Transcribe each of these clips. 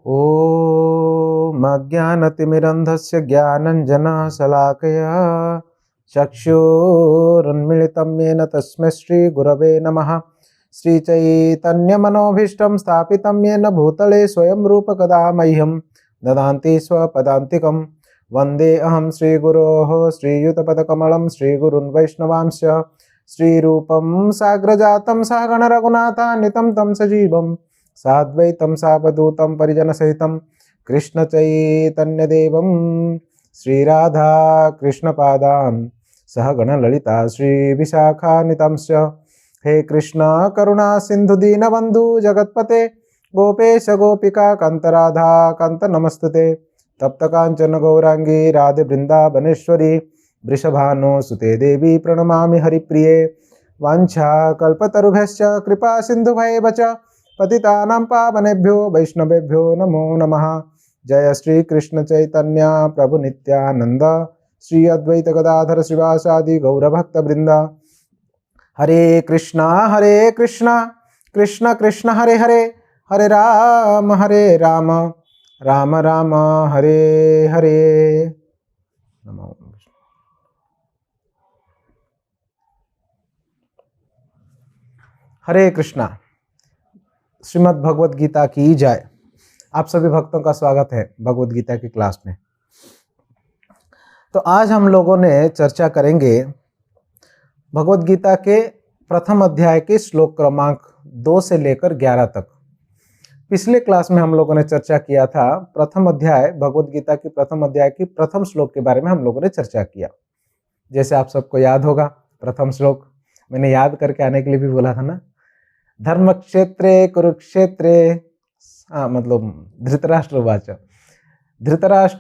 ॐ अज्ञानतिमिरन्धस्य ज्ञानञ्जनशलाकया चक्षुरुन्मिलितं येन तस्मै श्रीगुरवे नमः। श्रीचैतन्यमनोभीष्टं स्थापितं येन भूतले स्वयं रूपकदा मह्यं ददान्ति स्वपदान्तिकं। वन्दे अहं श्रीगुरोः श्रीयुतपदकमलं श्रीगुरुन् वैष्णवांश्च। श्रीरूपं साग्रजातं सहगण रघुनाथान्वितं तं सजीवं साद्वैतं सावधूतं परिजनसहितं कृष्णचैतन्यदेवं श्रीराधा कृष्णपादान् सहगण ललिता श्रीविशाखान्वितांश्च। हे कृष्ण करुणा सिंधु दीनबंधु जगत्पते गोपेश गोपिका कांत राधा कांत नमस्तुते। तप्त कांचन गौरांगी राधे वृंदावनेश्वरी वृषभानुसुते देवी प्रणमामि हरिप्रिये। वाञ्छा कल्पतरुभ्यश्च कृपा सिन्धुभैव च पतितानां पावनेभ्यो वैष्णवेभ्यो नमो नमः। जय श्री कृष्ण चैतन्य प्रभु नित्यानंद श्री अद्वैत गदाधर श्रीवासादि गौरभक्तवृंद। हरे कृष्ण कृष्ण कृष्ण हरे हरे, हरे राम राम राम हरे हरे। नमो हरे कृष्णा। श्रीमद् भगवद गीता की जय। आप सभी भक्तों का स्वागत है भगवद गीता की क्लास में। तो आज हम लोगों ने चर्चा करेंगे भगवद गीता के प्रथम अध्याय के श्लोक क्रमांक 2 से लेकर 11 तक। पिछले क्लास में हम लोगों ने चर्चा किया था प्रथम अध्याय भगवद गीता की प्रथम अध्याय की प्रथम श्लोक के बारे में हम लोगों ने चर्चा किया। जैसे आप सबको याद होगा प्रथम श्लोक मैंने याद करके आने के लिए भी बोला था ना। धर्म क्षेत्रे कुरुक्षेत्रे मतलब धृतराष्ट्र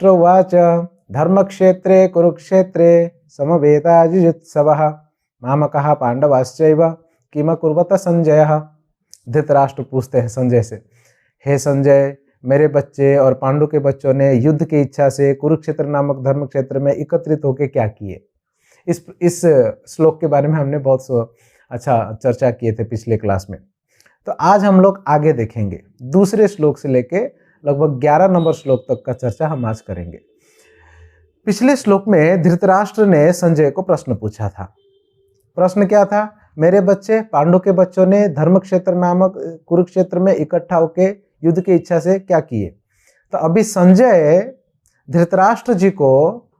उवाच धर्म क्षेत्रे कुरुक्षेत्रे समवेतायुत्सवः मामकः पांडवाश्चैव किम कुर्वत संजय। धृतराष्ट्र पूछते हैं संजय से, हे संजय मेरे बच्चे और पांडु के बच्चों ने युद्ध की इच्छा से कुरुक्षेत्र नामक धर्म क्षेत्र में एकत्रित होकर क्या किए। इस श्लोक के बारे में हमने बहुत अच्छा चर्चा किए थे पिछले क्लास में। तो आज हम लोग आगे देखेंगे दूसरे श्लोक से लेके लगभग 11 नंबर श्लोक तक का चर्चा हम आज करेंगे। पिछले श्लोक में धृतराष्ट्र ने संजय को प्रश्न पूछा था। प्रश्न क्या था? मेरे बच्चे पांडु के बच्चों ने धर्म क्षेत्र नामक कुरुक्षेत्र में इकट्ठा होकर युद्ध की इच्छा से क्या किए। तो अभी संजय धृतराष्ट्र जी को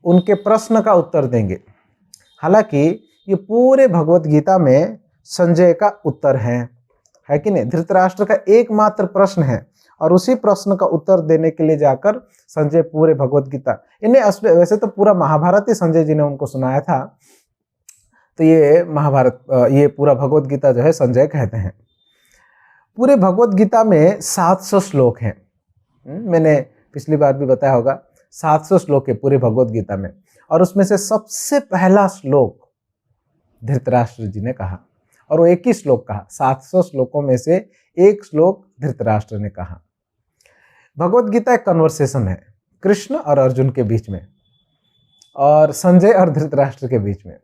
उनके प्रश्न का उत्तर देंगे। हालांकि ये पूरे भगवत गीता में संजय का उत्तर है कि नहीं। धृतराष्ट्र का एकमात्र प्रश्न है और उसी प्रश्न का उत्तर देने के लिए जाकर संजय पूरे भगवत गीता, इन्हें वैसे तो पूरा महाभारत ही संजय जी ने उनको सुनाया था। तो ये महाभारत, ये पूरा भगवत गीता जो है संजय कहते हैं। पूरे भगवत गीता में 700 श्लोक हैं। मैंने पिछली बार भी बताया होगा 700 श्लोक है पूरे भगवत गीता में। और उसमें से सबसे पहला श्लोक धृतराष्ट्र जी ने कहा और वो एक ही श्लोक कहा। 700 श्लोकों में से एक श्लोक धृतराष्ट्र ने कहा। भगवत गीता एक कन्वर्सेशन है कृष्ण और अर्जुन के बीच में और संजय और धृतराष्ट्र के बीच में।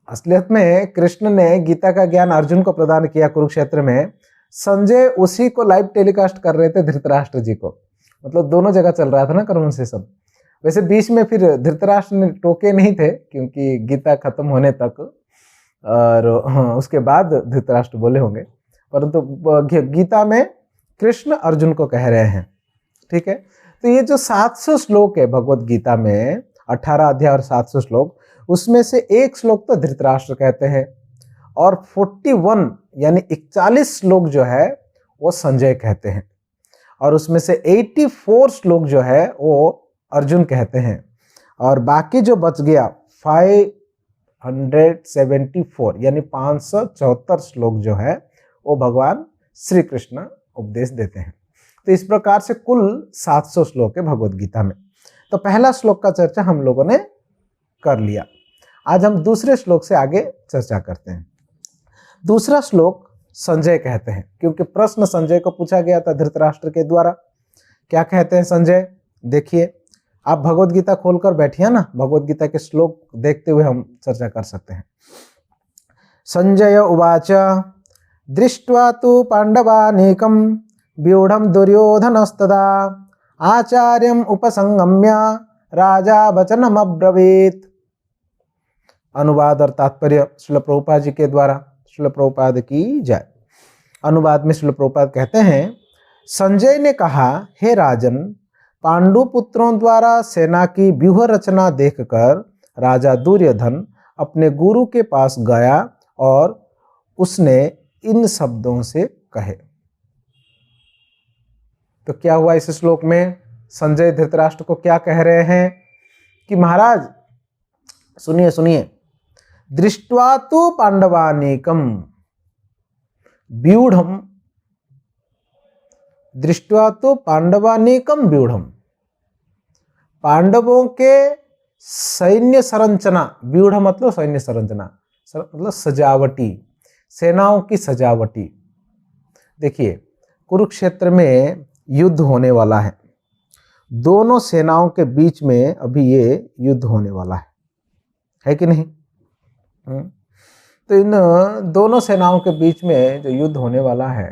असलियत में कृष्ण ने गीता का ज्ञान अर्जुन को प्रदान किया कुरुक्षेत्र में। संजय उसी को लाइव टेलीकास्ट कर रहे थे धृतराष्ट्र जी को। मतलब दोनों जगह चल रहा था ना कन्वर्सेशन। वैसे बीच में फिर धृतराष्ट्र ने टोके नहीं थे क्योंकि गीता खत्म होने तक और उसके बाद धृतराष्ट्र बोले होंगे, परंतु गीता में कृष्ण अर्जुन को कह रहे हैं। ठीक है। तो ये जो 700 श्लोक है भगवत गीता में, 18 अध्याय और 700 श्लोक, उसमें से एक श्लोक तो धृतराष्ट्र कहते हैं और 41 यानी 41 श्लोक जो है वो संजय कहते हैं और उसमें से 84 श्लोक जो है वो अर्जुन कहते हैं और बाकी जो बच गया 574 यानी 574 श्लोक जो है वो भगवान श्री कृष्ण उपदेश देते हैं। तो इस प्रकार से कुल 700 श्लोक है भगवत गीता में। तो पहला श्लोक का चर्चा हम लोगों ने कर लिया। आज हम दूसरे श्लोक से आगे चर्चा करते हैं। दूसरा श्लोक संजय कहते हैं क्योंकि प्रश्न संजय को पूछा गया था धृतराष्ट्र के द्वारा। क्या कहते हैं संजय? देखिए, आप भगवत गीता खोलकर बैठिए ना, भगवत गीता के श्लोक देखते हुए हम चर्चा कर सकते हैं। संजय उवाच दृष्ट्वा तु पांडवानीकं व्यूढ़ दुर्योधनस्तदा आचार्यम उपसंगम्य राजा वचनम अब्रवीत। अनुवाद और तात्पर्य श्रील प्रभुपाद जी के द्वारा। श्रील प्रभुपाद की जय। अनुवाद में श्रील प्रभुपाद कहते हैं, संजय ने कहा, हे राजन, पांडु पुत्रों द्वारा सेना की व्यूह रचना देखकर राजा दुर्योधन अपने गुरु के पास गया और उसने इन शब्दों से कहे। तो क्या हुआ इस श्लोक में? संजय धृतराष्ट्र को क्या कह रहे हैं कि महाराज सुनिए सुनिए, दृष्ट्वा तो पांडवानीकम व्यूढ़म, दृष्ट्वा तो पांडवानीकम व्यूढ़म, पांडवों के सैन्य संरचना, व्यूढ़ मतलब सैन्य संरचना, मतलब सजावटी, सेनाओं की सजावटी। देखिए, कुरुक्षेत्र में युद्ध होने वाला है, दोनों सेनाओं के बीच में अभी ये युद्ध होने वाला है कि नहीं? तो इन दोनों सेनाओं के बीच में जो युद्ध होने वाला है,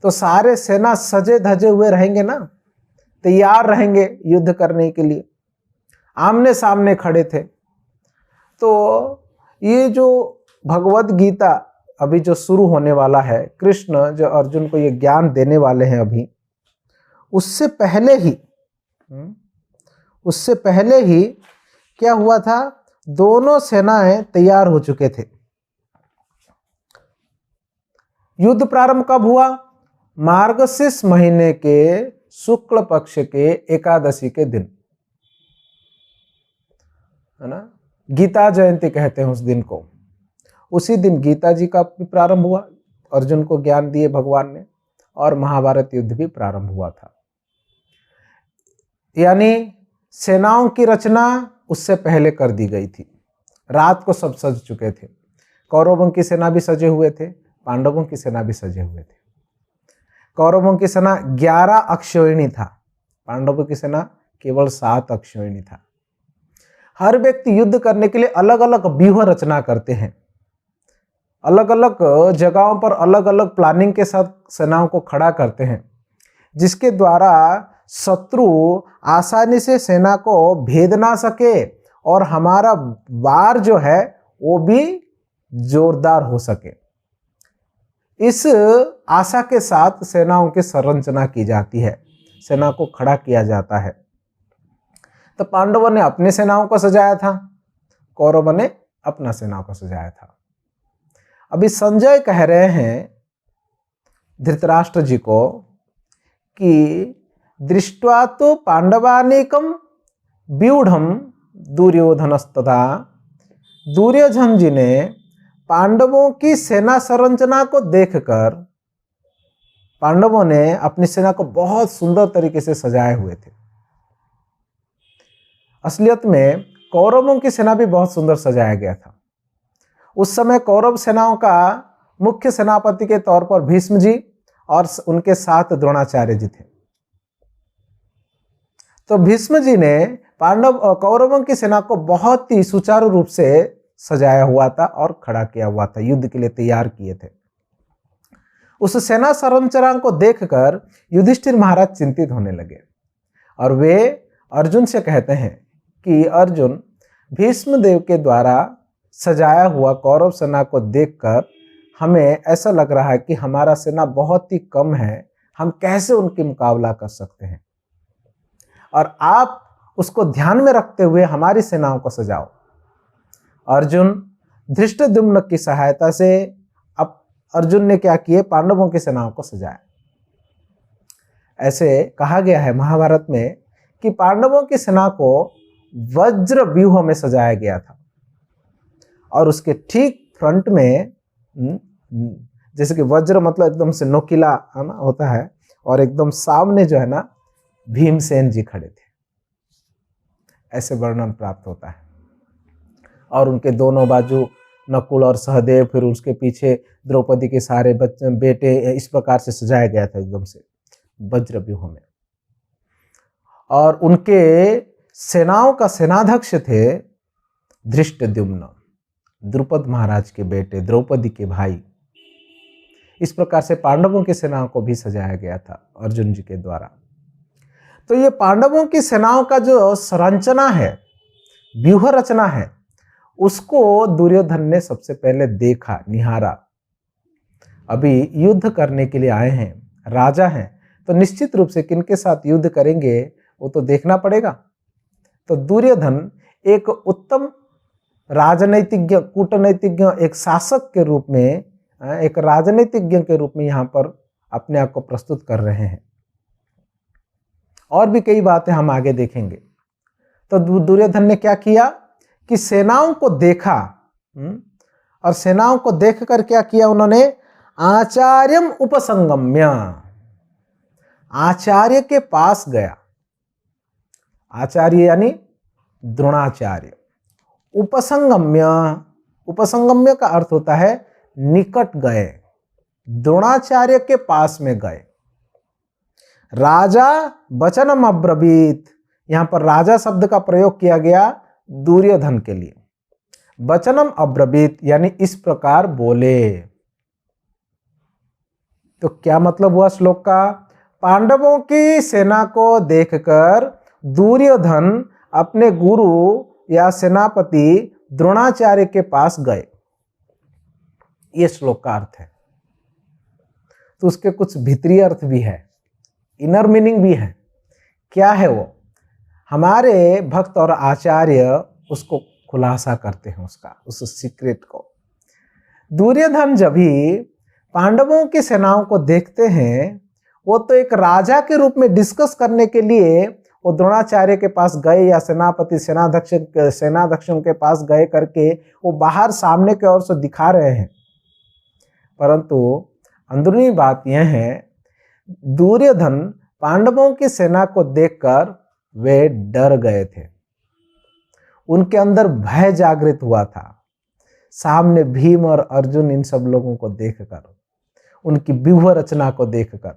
तो सारे सेना सजे धजे हुए रहेंगे ना, तैयार रहेंगे युद्ध करने के लिए, आमने सामने खड़े थे। तो ये जो भगवद गीता अभी जो शुरू होने वाला है, कृष्ण जो अर्जुन को ये ज्ञान देने वाले हैं अभी, उससे पहले ही क्या हुआ था? दोनों सेनाएं तैयार हो चुके थे। युद्ध प्रारंभ कब हुआ? मार्गशीर्ष महीने के शुक्ल पक्ष के एकादशी के दिन, है ना? गीता जयंती कहते हैं उस दिन को। उसी दिन गीता जी का भी प्रारंभ हुआ, अर्जुन को ज्ञान दिए भगवान ने, और महाभारत युद्ध भी प्रारंभ हुआ था। यानी सेनाओं की रचना उससे पहले कर दी गई थी। रात को सब सज चुके थे, कौरवों की सेना भी सजे हुए थे, पांडवों की सेना भी सजे हुए थे। कौरवों की सेना 11 अक्षौहिणी था, पांडवों की सेना केवल 7 अक्षौहिणी था। हर व्यक्ति युद्ध करने के लिए अलग अलग व्यूह रचना करते हैं, अलग अलग जगहों पर अलग अलग प्लानिंग के साथ सेनाओं को खड़ा करते हैं, जिसके द्वारा शत्रु आसानी से सेना को भेद ना सके और हमारा वार जो है वो भी जोरदार हो सके। इस आशा के साथ सेनाओं की संरचना की जाती है, सेना को खड़ा किया जाता है। तो पांडवों ने अपनी सेनाओं को सजाया था, कौरवों ने अपना सेनाओं को सजाया था। अभी संजय कह रहे हैं धृतराष्ट्र जी को कि दृष्ट्वा तो पांडवानीकम व्यूढ़म दुर्योधनस्तथा, दुर्योधन जी ने पांडवों की सेना संरचना को देखकर, पांडवों ने अपनी सेना को बहुत सुंदर तरीके से सजाए हुए थे। असलियत में कौरवों की सेना भी बहुत सुंदर सजाया गया था। उस समय कौरव सेनाओं का मुख्य सेनापति के तौर पर भीष्म जी और उनके साथ द्रोणाचार्य जी थे। तो भीष्म जी ने कौरवों की सेना को बहुत ही सुचारू रूप से सजाया हुआ था और खड़ा किया हुआ था, युद्ध के लिए तैयार किए थे। उस सेना संरचना को देखकर युधिष्ठिर महाराज चिंतित होने लगे और वे अर्जुन से कहते हैं कि अर्जुन, भीष्म देव के द्वारा सजाया हुआ कौरव सेना को देखकर हमें ऐसा लग रहा है कि हमारा सेना बहुत ही कम है, हम कैसे उनकी मुकाबला कर सकते हैं, और आप उसको ध्यान में रखते हुए हमारी सेनाओं को सजाओ। अर्जुन धृष्टद्युम्न की सहायता से अब अर्जुन ने क्या किए? पांडवों की सेनाओं को सजाया। ऐसे कहा गया है महाभारत में कि पांडवों की सेना को वज्र व्यूह में सजाया गया था और उसके ठीक फ्रंट में, जैसे कि वज्र मतलब एकदम से नोकीला है ना होता है, और एकदम सामने जो है ना भीमसेन जी खड़े थे, ऐसे वर्णन प्राप्त होता है। और उनके दोनों बाजू नकुल और सहदेव, फिर उसके पीछे द्रौपदी के सारे बच्चे बेटे, इस प्रकार से सजाया गया था एकदम से वज्र व्यूह में। और उनके सेनाओं का सेनाध्यक्ष थे धृष्टद्युम्न, द्रुपद महाराज के बेटे, द्रौपदी के भाई। इस प्रकार से पांडवों की सेनाओं को भी सजाया गया था अर्जुन जी के द्वारा। तो ये पांडवों की सेनाओं का जो संरचना है, व्यूह रचना है, उसको दुर्योधन ने सबसे पहले देखा, निहारा। अभी युद्ध करने के लिए आए हैं, राजा हैं, तो निश्चित रूप से किनके साथ युद्ध करेंगे वो तो देखना पड़ेगा। तो दुर्योधन एक उत्तम राजनीतिज्ञ, कूटनीतिज्ञ, एक शासक के रूप में, एक राजनीतिज्ञ के रूप में यहाँ पर अपने आप को प्रस्तुत कर रहे हैं। और भी कई बातें हम आगे देखेंगे। तो दुर्योधन ने क्या किया कि सेनाओं को देखा, और सेनाओं को देखकर क्या किया उन्होंने, आचार्यम उपसंगम्य, आचार्य के पास गया। आचार्य यानी द्रोणाचार्य। उपसंगम्य, उपसंगम्य का अर्थ होता है निकट गए, द्रोणाचार्य के पास में गए। राजा वचनम अब्रवीत, यहां पर राजा शब्द का प्रयोग किया गया दुर्योधन के लिए। वचनम अब्रवीत यानी इस प्रकार बोले। तो क्या मतलब हुआ श्लोक का, पांडवों की सेना को देखकर दुर्योधन अपने गुरु या सेनापति द्रोणाचार्य के पास गए, ये श्लोक का अर्थ है। तो उसके कुछ भीतरी अर्थ भी है, इनर मीनिंग भी है। क्या है वो, हमारे भक्त और आचार्य उसको खुलासा करते हैं, उसका उस सीक्रेट को। दुर्योधन जब भी पांडवों की सेनाओं को देखते हैं, वो तो एक राजा के रूप में डिस्कस करने के लिए वो द्रोणाचार्य के पास गए या सेनापति सेनाध्यक्षों के पास गए करके वो बाहर सामने की ओर से दिखा रहे हैं। परंतु अंदरूनी बात यह है, दुर्योधन पांडवों की सेना को देखकर वे डर गए थे, उनके अंदर भय जागृत हुआ था। सामने भीम और अर्जुन, इन सब लोगों को देखकर, उनकी व्यूह रचना को देखकर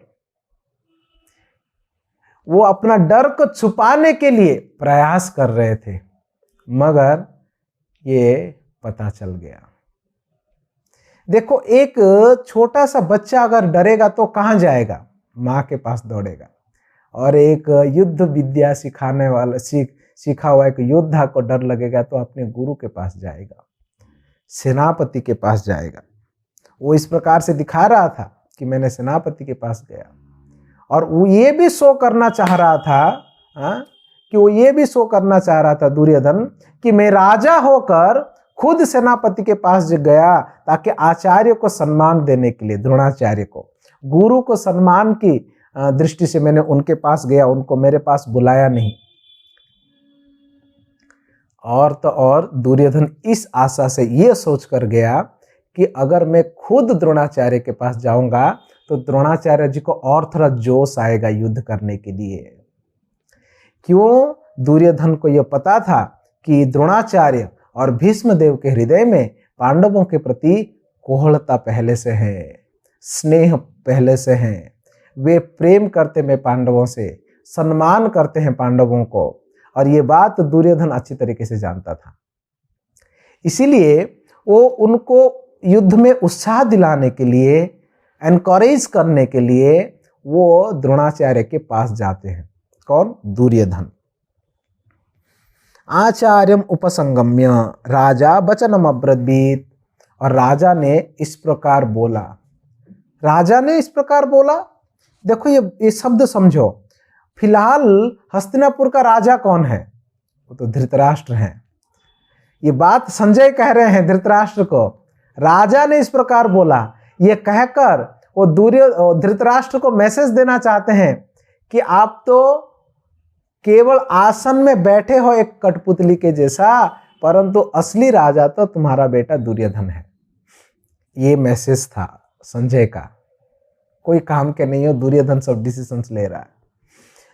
वो अपना डर को छुपाने के लिए प्रयास कर रहे थे, मगर ये पता चल गया। देखो, एक छोटा सा बच्चा अगर डरेगा तो कहाँ जाएगा, माँ के पास दौड़ेगा। और एक युद्ध विद्या सिखाने वाला, सीखा हुआ एक योद्धा को डर लगेगा तो अपने गुरु के पास जाएगा, सेनापति के पास जाएगा। वो इस प्रकार से दिखा रहा था कि मैंने सेनापति के पास गया, और वो ये भी शो करना चाह रहा था कि वो ये भी शो करना चाह रहा था दुर्योधन कि मैं राजा होकर खुद सेनापति के पास गया, ताकि आचार्य को सम्मान देने के लिए, द्रोणाचार्य को, गुरु को सम्मान की दृष्टि से मैंने उनके पास गया, उनको मेरे पास बुलाया नहीं। और तो और दुर्योधन इस आशा से ये सोच कर गया कि अगर मैं खुद द्रोणाचार्य के पास जाऊंगा तो द्रोणाचार्य जी को और थोड़ा जोश आएगा युद्ध करने के लिए। क्यों, दुर्योधन को यह पता था कि द्रोणाचार्य और भीष्मदेव के हृदय में पांडवों के प्रति कोहलता पहले से है, स्नेह पहले से है। वे प्रेम करते हैं पांडवों से, सम्मान करते हैं पांडवों को, और ये बात दुर्योधन अच्छी तरीके से जानता था। इसीलिए वो उनको युद्ध में उत्साह दिलाने के लिए, एनकरेज करने के लिए वो द्रोणाचार्य के पास जाते हैं। कौन, दुर्योधन। आचार्यम उपसंगम्य राजा वचनम अब्रवीत, और राजा ने इस प्रकार बोला। राजा ने इस प्रकार बोला, देखो ये शब्द समझो। फिलहाल हस्तिनापुर का राजा कौन है, वो तो धृतराष्ट्र हैं। ये बात संजय कह रहे हैं धृतराष्ट्र को, राजा ने इस प्रकार बोला, ये कहकर वो धृतराष्ट्र को मैसेज देना चाहते हैं कि आप तो केवल आसन में बैठे हो एक कठपुतली के जैसा, परंतु असली राजा तो तुम्हारा बेटा दुर्योधन है। ये मैसेज था संजय का, कोई काम के नहीं हो, दुर्योधन सब डिसीजंस ले रहा है।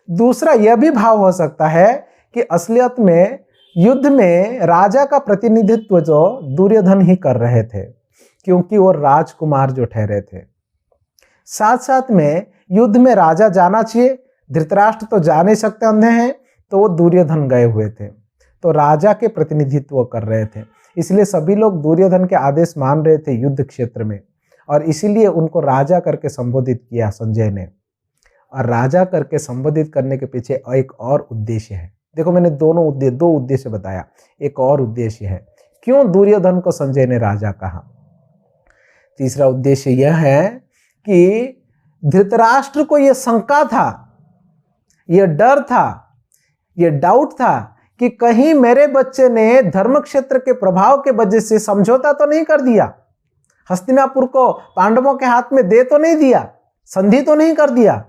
दूसरा यह भी भाव हो सकता है कि असलियत में युद्ध में राजा का प्रतिनिधित्व जो दुर्योधन ही कर रहे थे, क्योंकि वो राजकुमार जो ठहरे थे। साथ साथ में युद्ध में राजा जाना चाहिए, धृतराष्ट्र तो जा नहीं सकते, अंधे हैं, तो वो दुर्योधन गए हुए थे, तो राजा के प्रतिनिधित्व कर रहे थे। इसलिए सभी लोग दुर्योधन के आदेश मान रहे थे युद्ध क्षेत्र में, और इसीलिए उनको राजा करके संबोधित किया संजय ने। और राजा करके संबोधित करने के पीछे एक और उद्देश्य है। देखो, मैंने दो उद्देश्य बताया, एक और उद्देश्य है क्यों दुर्योधन को संजय ने राजा कहा। तीसरा उद्देश्य यह है कि धृतराष्ट्र को यह शंका था, यह डर था, यह डाउट था कि कहीं मेरे बच्चे ने धर्म क्षेत्र के प्रभाव के वजह से समझौता तो नहीं कर दिया, हस्तिनापुर को पांडवों के हाथ में दे तो नहीं दिया, संधि तो नहीं कर दिया।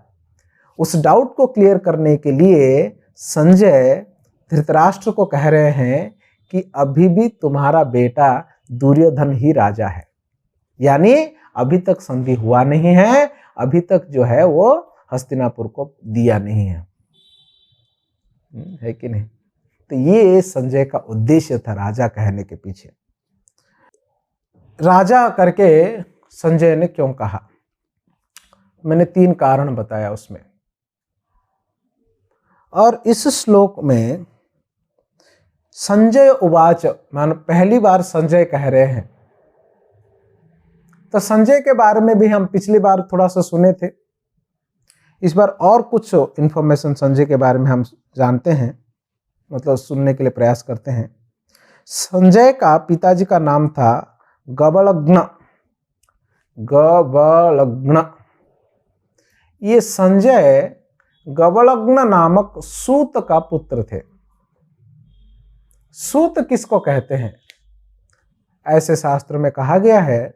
उस डाउट को क्लियर करने के लिए संजय धृतराष्ट्र को कह रहे हैं कि अभी भी तुम्हारा बेटा दुर्योधन ही राजा है, यानी अभी तक संधि हुआ नहीं है, अभी तक जो है वो हस्तिनापुर को दिया नहीं है कि नहीं। तो ये संजय का उद्देश्य था राजा कहने के पीछे। राजा करके संजय ने क्यों कहा, मैंने 3 कारण बताया उसमें। और इस श्लोक में संजय उवाच, मान पहली बार संजय कह रहे हैं। तो संजय के बारे में भी हम पिछली बार थोड़ा सा सुने थे, इस बार और कुछ इंफॉर्मेशन संजय के बारे में हम जानते हैं, मतलब सुनने के लिए प्रयास करते हैं। संजय का पिताजी का नाम था गबलग्न। ये संजय गबलग्न नामक सूत का पुत्र थे। सूत किसको कहते हैं? ऐसे शास्त्र में कहा गया है,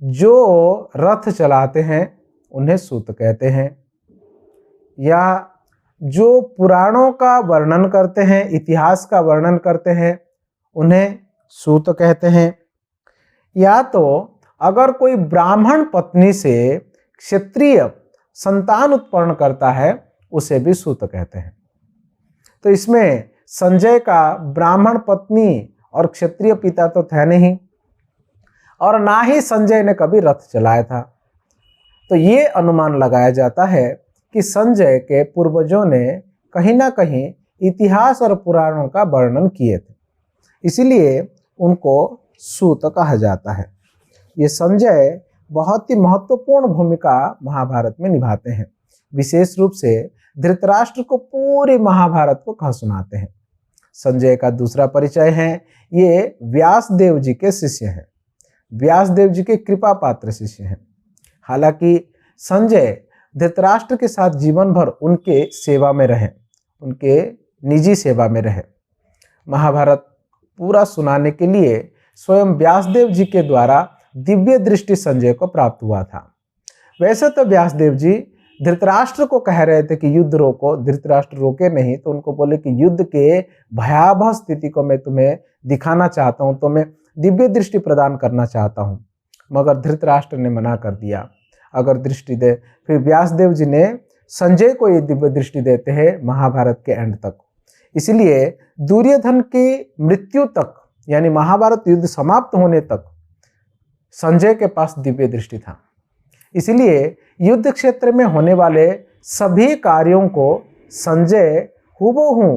जो रथ चलाते हैं उन्हें सूत कहते हैं, या जो पुराणों का वर्णन करते हैं, इतिहास का वर्णन करते हैं, उन्हें सूत कहते हैं। या तो अगर कोई ब्राह्मण पत्नी से क्षत्रिय संतान उत्पन्न करता है, उसे भी सूत कहते हैं। तो इसमें संजय का ब्राह्मण पत्नी और क्षत्रिय पिता तो थे नहीं, और ना ही संजय ने कभी रथ चलाया था। तो ये अनुमान लगाया जाता है कि संजय के पूर्वजों ने कहीं ना कहीं इतिहास और पुराणों का वर्णन किए थे, इसीलिए उनको सूत कहा जाता है। ये संजय बहुत ही महत्वपूर्ण भूमिका महाभारत में निभाते हैं, विशेष रूप से धृतराष्ट्र को पूरे महाभारत को कह सुनाते हैं। संजय का दूसरा परिचय है, ये व्यासदेव जी के शिष्य हैं, व्यासदेव जी के कृपा पात्र शिष्य हैं। हालांकि संजय धृतराष्ट्र के साथ जीवन भर उनके सेवा में रहे, उनके निजी सेवा में रहे। महाभारत पूरा सुनाने के लिए स्वयं व्यासदेव जी के द्वारा दिव्य दृष्टि संजय को प्राप्त हुआ था। वैसे तो व्यासदेव जी धृतराष्ट्र को कह रहे थे कि युद्ध रोको, धृतराष्ट्र रोके नहीं, तो उनको बोले कि युद्ध के भयावह स्थिति को मैं तुम्हें दिखाना चाहता हूँ, तो मैं दिव्य दृष्टि प्रदान करना चाहता हूँ, मगर धृतराष्ट्र ने मना कर दिया। अगर दृष्टि दे, फिर व्यासदेव जी ने संजय को ये दिव्य दृष्टि देते हैं महाभारत के एंड तक। इसलिए दुर्योधन की मृत्यु तक, यानी महाभारत युद्ध समाप्त होने तक संजय के पास दिव्य दृष्टि था। इसलिए युद्ध क्षेत्र में होने वाले सभी कार्यों को संजय हूबहू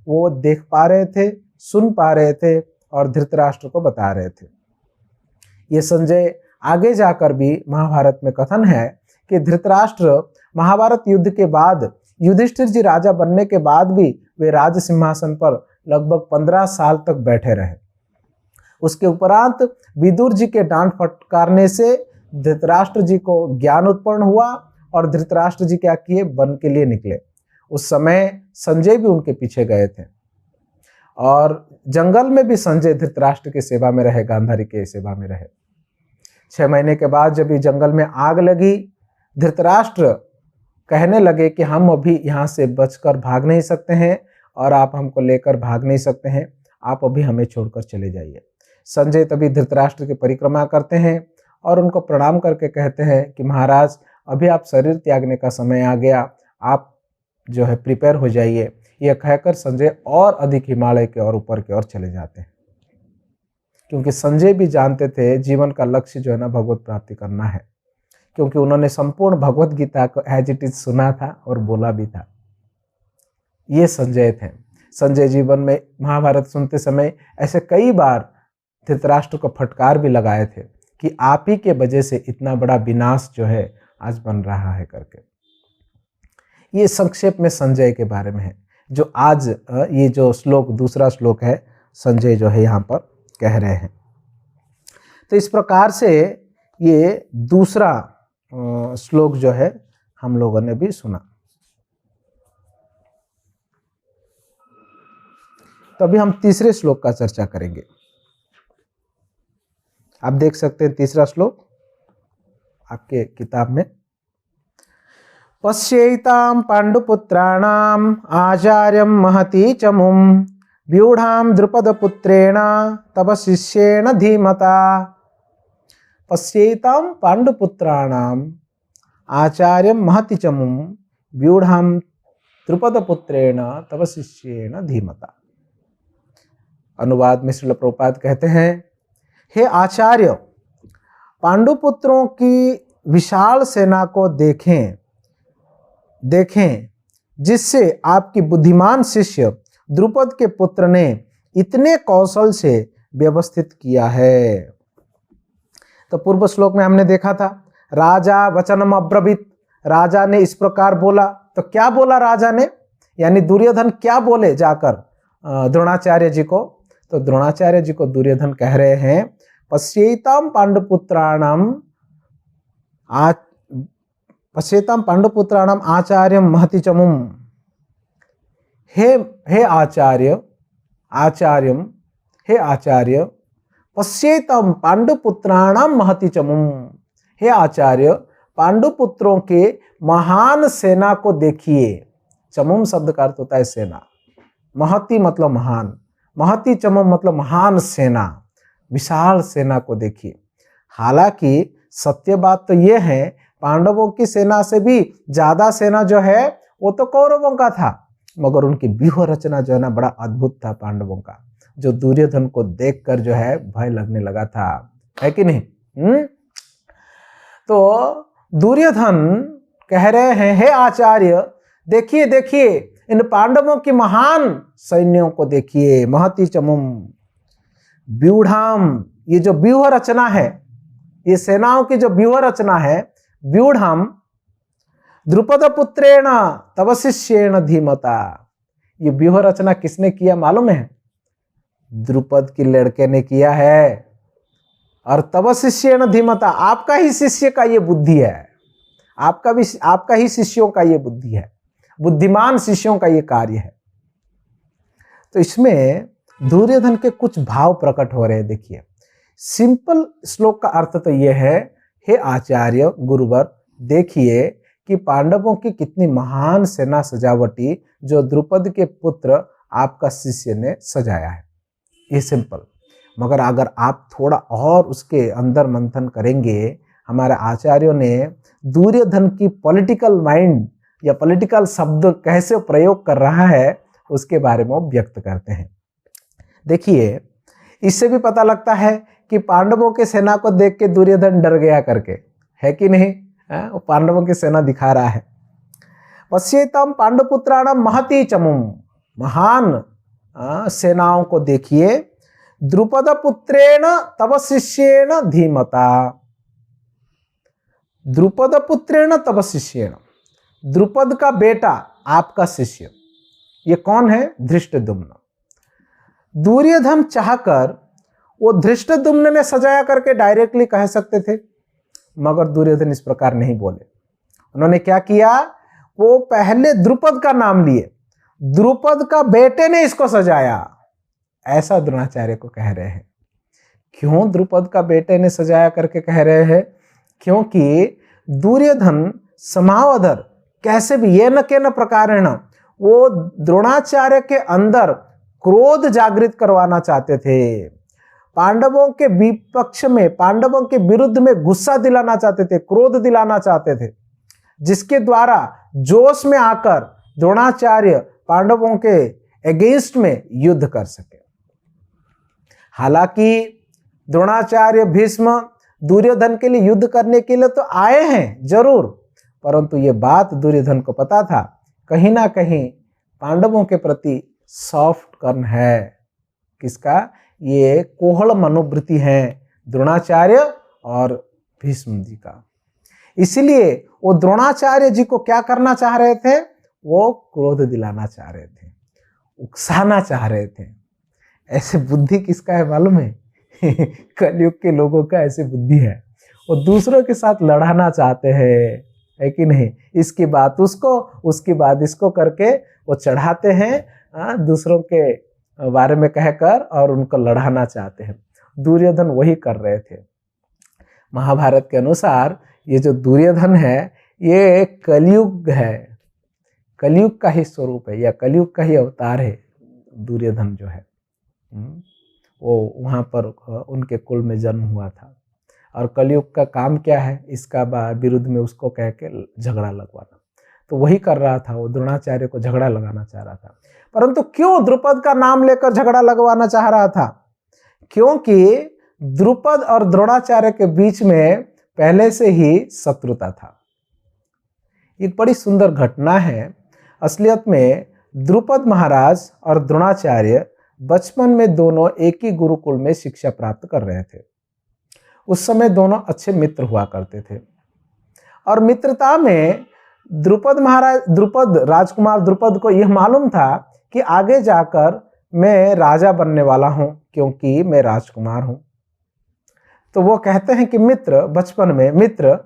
वो देख पा रहे थे, सुन पा रहे थे और धृतराष्ट्र को बता रहे थे। ये संजय आगे जाकर भी महाभारत में कथन है कि धृतराष्ट्र महाभारत युद्ध के बाद, युधिष्ठिर जी राजा बनने के बाद भी वे राज सिंहासन पर लगभग 15 साल तक बैठे रहे। उसके उपरांत विदुर जी के डांट फटकारने से धृतराष्ट्र जी को ज्ञान उत्पन्न हुआ और धृतराष्ट्र जी क्या किए, वन के लिए निकले। उस समय संजय भी उनके पीछे गए थे और जंगल में भी संजय धृतराष्ट्र की सेवा में रहे, गांधारी के सेवा में रहे। 6 महीने के बाद जब जंगल में आग लगी, धृतराष्ट्र कहने लगे कि हम अभी यहाँ से बचकर भाग नहीं सकते हैं और आप हमको लेकर भाग नहीं सकते हैं, आप अभी हमें छोड़कर चले जाइए। संजय तभी धृतराष्ट्र की परिक्रमा करते हैं और उनको प्रणाम करके कहते हैं कि महाराज, अभी आप शरीर त्यागने का समय आ गया, आप जो है प्रिपेयर हो जाइए। यह कहकर संजय और अधिक हिमालय के और ऊपर की ओर चले जाते हैं, क्योंकि संजय भी जानते थे जीवन का लक्ष्य जो है ना भगवत प्राप्ति करना है, क्योंकि उन्होंने संपूर्ण भगवत गीता को एज इट इज सुना था और बोला भी था। ये संजय थे। संजय जीवन में महाभारत सुनते समय ऐसे कई बार धृतराष्ट्र को फटकार भी लगाए थे कि आप ही के वजह से इतना बड़ा विनाश जो है आज बन रहा है करके। ये संक्षेप में संजय के बारे में है, जो आज ये जो श्लोक, दूसरा श्लोक है, संजय जो है यहाँ पर कह रहे हैं। तो इस प्रकार से ये दूसरा श्लोक जो है हम लोगों ने भी सुना। तो अभी हम तीसरे श्लोक का चर्चा करेंगे। आप देख सकते हैं तीसरा श्लोक आपके किताब में। पश्येतां पांडुपुत्राणाम आचार्यं महती चमुम व्यूढ़ां द्रुपदपुत्रेण तव शिष्येण धीमता। पश्येतां पांडुपुत्राणाम आचार्यं महती चमुम व्यूढ़ां द्रुपदपुत्रेण तव शिष्येण धीमता। अनुवाद में श्रील प्रभुपाद कहते हैं, हे आचार्य, पांडुपुत्रों की विशाल सेना को देखें, जिससे आपकी बुद्धिमान शिष्य द्रुपद के पुत्र ने इतने कौशल से व्यवस्थित किया है। तो पूर्व श्लोक में हमने देखा था, राजा वचनम अब्रवीत, राजा ने इस प्रकार बोला। तो क्या बोला राजा ने, यानी दुर्योधन क्या बोले जाकर द्रोणाचार्य जी को? तो द्रोणाचार्य जी को दुर्योधन कह रहे हैं, पश्येतां पांडुपुत्राणाम आचार्यं महती चमुम। हे आचार्य, पश्येतां पांडुपुत्राणाम महती चमुम। हे आचार्य, पांडुपुत्रों के महान सेना को देखिए। चमुम शब्द का अर्थ होता है सेना, महती मतलब महान, महती चमुम मतलब महान सेना, विशाल सेना को देखिए। हालांकि सत्य बात तो यह है, पांडवों की सेना से भी ज्यादा सेना जो है वो तो कौरवों का था, मगर उनकी व्यूह रचना जो है ना बड़ा अद्भुत था पांडवों का, जो दुर्योधन को देखकर जो है भय लगने लगा था, है कि नहीं? तो दुर्योधन कह रहे हैं, हे आचार्य, देखिए देखिए इन पांडवों की महान सैन्यों को देखिए, महती चमुम व्यूढ़ाम। ये जो व्यूह रचना है, ये सेनाओं की जो व्यूह रचना है, व्यूढ़ाम द्रुपद पुत्रेण तव शिष्येण धीमता। ये व्यूह रचना किसने किया मालूम है? द्रुपद की लड़के ने किया है। और तव शिष्येण धीमता, आपका ही शिष्य का ये बुद्धि है, आपका ही शिष्यों का ये बुद्धि है, बुद्धिमान शिष्यों का ये कार्य है। तो इसमें दुर्योधन के कुछ भाव प्रकट हो रहे हैं। देखिए, सिंपल श्लोक का अर्थ तो यह है, हे आचार्य गुरुवर, देखिए कि पांडवों की कितनी महान सेना सजावटी जो द्रुपद के पुत्र आपका शिष्य ने सजाया है। ये सिंपल, मगर अगर आप थोड़ा और उसके अंदर मंथन करेंगे, हमारे आचार्यों ने दुर्योधन की पॉलिटिकल माइंड या पॉलिटिकल शब्द कैसे प्रयोग कर रहा है उसके बारे में वो व्यक्त करते हैं। देखिए, इससे भी पता लगता है कि पांडवों की सेना को देख के दुर्योधन डर गया करके, है कि नहीं? वो पांडवों की सेना दिखा रहा है। पश्येतां पांडुपुत्राणाम महती चमुम, महान सेनाओं को देखिए, द्रुपद पुत्रेण तव शिष्येण धीमता। द्रुपद पुत्रेण तव शिष्येण, द्रुपद का बेटा आपका शिष्य, ये कौन है? धृष्टद्युम्न। दुर्योधन चाहकर वो धृष्टद्युम्न ने सजाया करके डायरेक्टली कह सकते थे, मगर दुर्योधन इस प्रकार नहीं बोले। उन्होंने क्या किया? वो पहले द्रुपद का नाम लिए, द्रुपद का बेटे ने इसको सजाया, ऐसा द्रोणाचार्य को कह रहे हैं। क्यों द्रुपद का बेटे ने सजाया करके कह रहे हैं? क्योंकि दुर्योधन समावधर कैसे भी ये न के न प्रकारेण वो द्रोणाचार्य के अंदर क्रोध जागृत करवाना चाहते थे, पांडवों के विपक्ष में, पांडवों के विरुद्ध में गुस्सा दिलाना चाहते थे, क्रोध दिलाना चाहते थे, जिसके द्वारा जोश में आकर द्रोणाचार्य पांडवों के अगेंस्ट में युद्ध कर सके। हालांकि द्रोणाचार्य भीष्म दुर्योधन के लिए युद्ध करने के लिए तो आए हैं जरूर, परंतु ये बात दुर्योधन को पता था, कहीं ना कहीं पांडवों के प्रति सॉफ्ट कर्न है। किसका? ये कोहल मनोवृत्ति है द्रोणाचार्य और भीष्म जी का। इसलिए वो द्रोणाचार्य जी को क्या करना चाह रहे थे, वो क्रोध दिलाना चाह रहे थे, उकसाना चाह रहे थे। ऐसे बुद्धि किसका है मालूम है? कलयुग के लोगों का ऐसी बुद्धि है, वो दूसरों के साथ लड़ाना चाहते हैं, है कि नहीं? इसकी बात उसको, उसकी बात इसको करके वो चढ़ाते हैं दूसरों के बारे में कहकर, और उनको लड़ाना चाहते हैं। दुर्योधन वही कर रहे थे। महाभारत के अनुसार ये जो दुर्योधन है ये कलयुग है, कलयुग का ही स्वरूप है या कलयुग का ही अवतार है। दुर्योधन जो है वो वहाँ पर उनके कुल में जन्म हुआ था, और कलयुग का काम क्या है, इसका विरुद्ध में उसको कह के झगड़ा लगवाना। तो वही कर रहा था, वो द्रोणाचार्य को झगड़ा लगाना चाह रहा था। परंतु क्यों द्रुपद का नाम लेकर झगड़ा लगवाना चाह रहा था? क्योंकि द्रुपद और द्रोणाचार्य के बीच में पहले से ही शत्रुता था। एक बड़ी सुंदर घटना है। असलियत में द्रुपद महाराज और द्रोणाचार्य बचपन में दोनों एक ही गुरुकुल में शिक्षा प्राप्त कर रहे थे। उस समय दोनों अच्छे मित्र हुआ करते थे, और मित्रता में द्रुपद राजकुमार द्रुपद को यह मालूम था कि आगे जाकर मैं राजा बनने वाला हूं, क्योंकि मैं राजकुमार हूं। तो वो कहते हैं कि मित्र, बचपन में मित्र,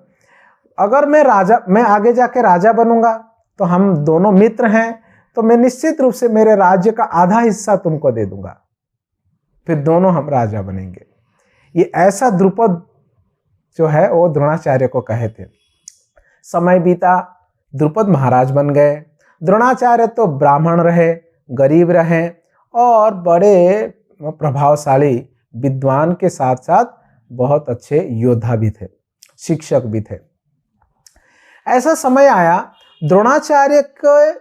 अगर मैं आगे जाके राजा बनूंगा तो हम दोनों मित्र हैं, तो मैं निश्चित रूप से मेरे राज्य का आधा हिस्सा तुमको दे दूंगा, फिर दोनों हम राजा बनेंगे। ये ऐसा द्रुपद जो है वो द्रोणाचार्य को कहे थे। समय बीता, द्रुपद महाराज बन गए। द्रोणाचार्य तो ब्राह्मण रहे, गरीब रहे, और बड़े प्रभावशाली विद्वान के साथ साथ बहुत अच्छे योद्धा भी थे, शिक्षक भी थे। ऐसा समय आया, द्रोणाचार्य के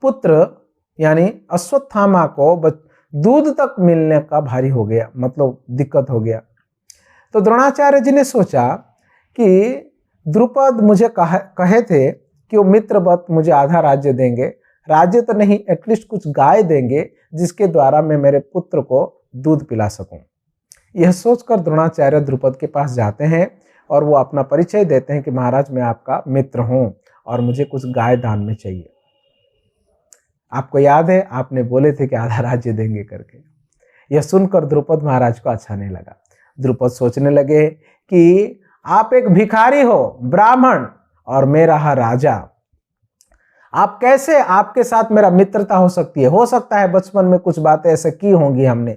पुत्र यानी अश्वत्थामा को दूध तक मिलने का भारी हो गया, मतलब दिक्कत हो गया। तो द्रोणाचार्य जी ने सोचा कि द्रुपद मुझे कहे थे कि वो मित्रवत मुझे आधा राज्य देंगे, राज्य तो नहीं एटलीस्ट कुछ गाय देंगे जिसके द्वारा मैं मेरे पुत्र को दूध पिला सकूं। यह सोचकर द्रोणाचार्य द्रुपद के पास जाते हैं और वो अपना परिचय देते हैं कि महाराज मैं आपका मित्र हूं और मुझे कुछ गाय दान में चाहिए। आपको याद है आपने बोले थे कि आधा राज्य देंगे करके। यह सुनकर द्रुपद महाराज को अच्छा नहीं लगा। द्रुपद सोचने लगे कि आप एक भिखारी हो, ब्राह्मण, और मैं रहा राजा, आप कैसे, आपके साथ मेरा मित्रता हो सकती है? हो सकता है बचपन में कुछ बातें ऐसे की होंगी हमने,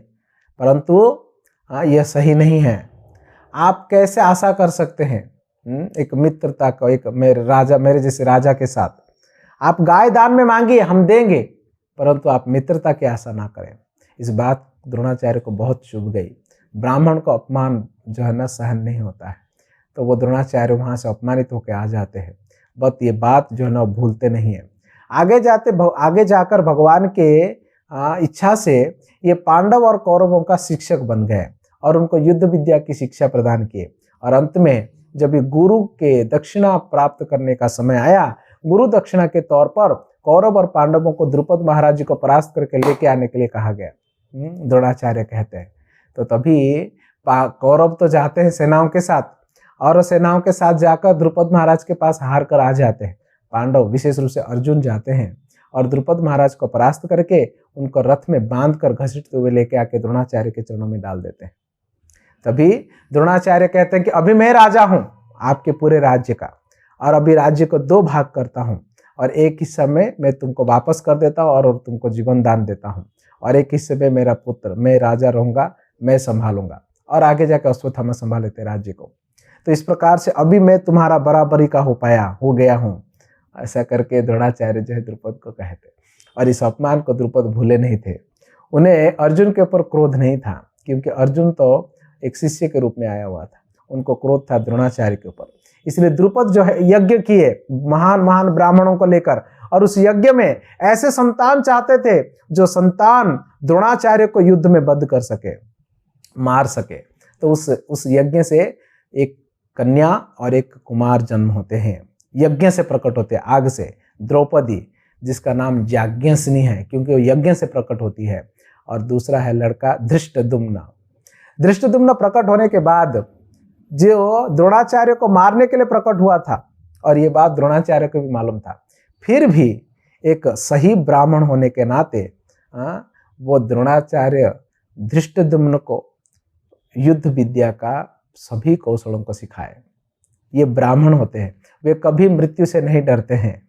परंतु यह सही नहीं है। आप कैसे आशा कर सकते हैं एक मित्रता को, एक मेरे जैसे राजा के साथ? आप गाय दान में मांगिए, हम देंगे, परंतु आप मित्रता की आशा ना करें। इस बात द्रोणाचार्य को बहुत चुभ गई। ब्राह्मण को अपमान जो है ना सहन नहीं होता है, तो वो द्रोणाचार्य वहाँ से अपमानित होकर आ जाते हैं। बट ये बात जो है ना भूलते नहीं है। आगे जाकर भगवान के इच्छा से ये पांडव और कौरवों का शिक्षक बन गए और उनको युद्ध विद्या की शिक्षा प्रदान किए। और अंत में जब ये गुरु के दक्षिणा प्राप्त करने का समय आया, गुरु दक्षिणा के तौर पर कौरव और पांडवों को द्रुपद महाराज जी को परास्त करके लेके आने के लिए कहा गया, द्रोणाचार्य कहते हैं। तो तभी कौरव तो जाते हैं सेनाओं के साथ, और सेनाओं के साथ जाकर द्रुपद महाराज के पास हार कर आ जाते हैं। पांडव विशेष रूप से अर्जुन जाते हैं और द्रुपद महाराज को परास्त करके उनको रथ में बांध कर घसीटते हुए लेके आके द्रोणाचार्य के चरणों में डाल देते हैं। तभी द्रोणाचार्य कहते हैं कि अभी मैं राजा हूं आपके पूरे राज्य का, और अभी राज्य को 2 भाग करता हूं, और एक हिस्सा में मैं तुमको वापस कर देता हूं और तुमको जीवन दान देता हूं, और एक हिस्से में मेरा पुत्र, मैं राजा रहूंगा, मैं संभालूंगा, और आगे जाकर अश्वत्थामा संभालेते राज्य को। तो इस प्रकार से अभी मैं तुम्हारा बराबरी का हो गया हूँ, ऐसा करके द्रोणाचार्य जो है द्रुपद को कहते। और इस अपमान को द्रुपद भूले नहीं थे। उन्हें अर्जुन के ऊपर क्रोध नहीं था, क्योंकि अर्जुन तो एक शिष्य के रूप में आया हुआ था, उनको क्रोध था द्रोणाचार्य के ऊपर। इसलिए द्रुपद जो है यज्ञ किए महान महान ब्राह्मणों को लेकर, और उस यज्ञ में ऐसे संतान चाहते थे जो संतान द्रोणाचार्य को युद्ध में बद्ध कर सके, मार सके। तो उस यज्ञ से एक कन्या और एक कुमार जन्म होते हैं, यज्ञ से प्रकट होते हैं, आग से। द्रौपदी, जिसका नाम याज्ञसनी है क्योंकि वो यज्ञ से प्रकट होती है, और दूसरा है लड़का धृष्टद्युम्न। धृष्टद्युम्न प्रकट होने के बाद जो द्रोणाचार्य को मारने के लिए प्रकट हुआ था, और ये बात द्रोणाचार्य को भी मालूम था। फिर भी एक सही ब्राह्मण होने के नाते वो द्रोणाचार्य धृष्टद्युम्न को युद्ध विद्या का सभी कौशलों को सिखाए। ये ब्राह्मण होते हैं, वे कभी मृत्यु से नहीं डरते हैं।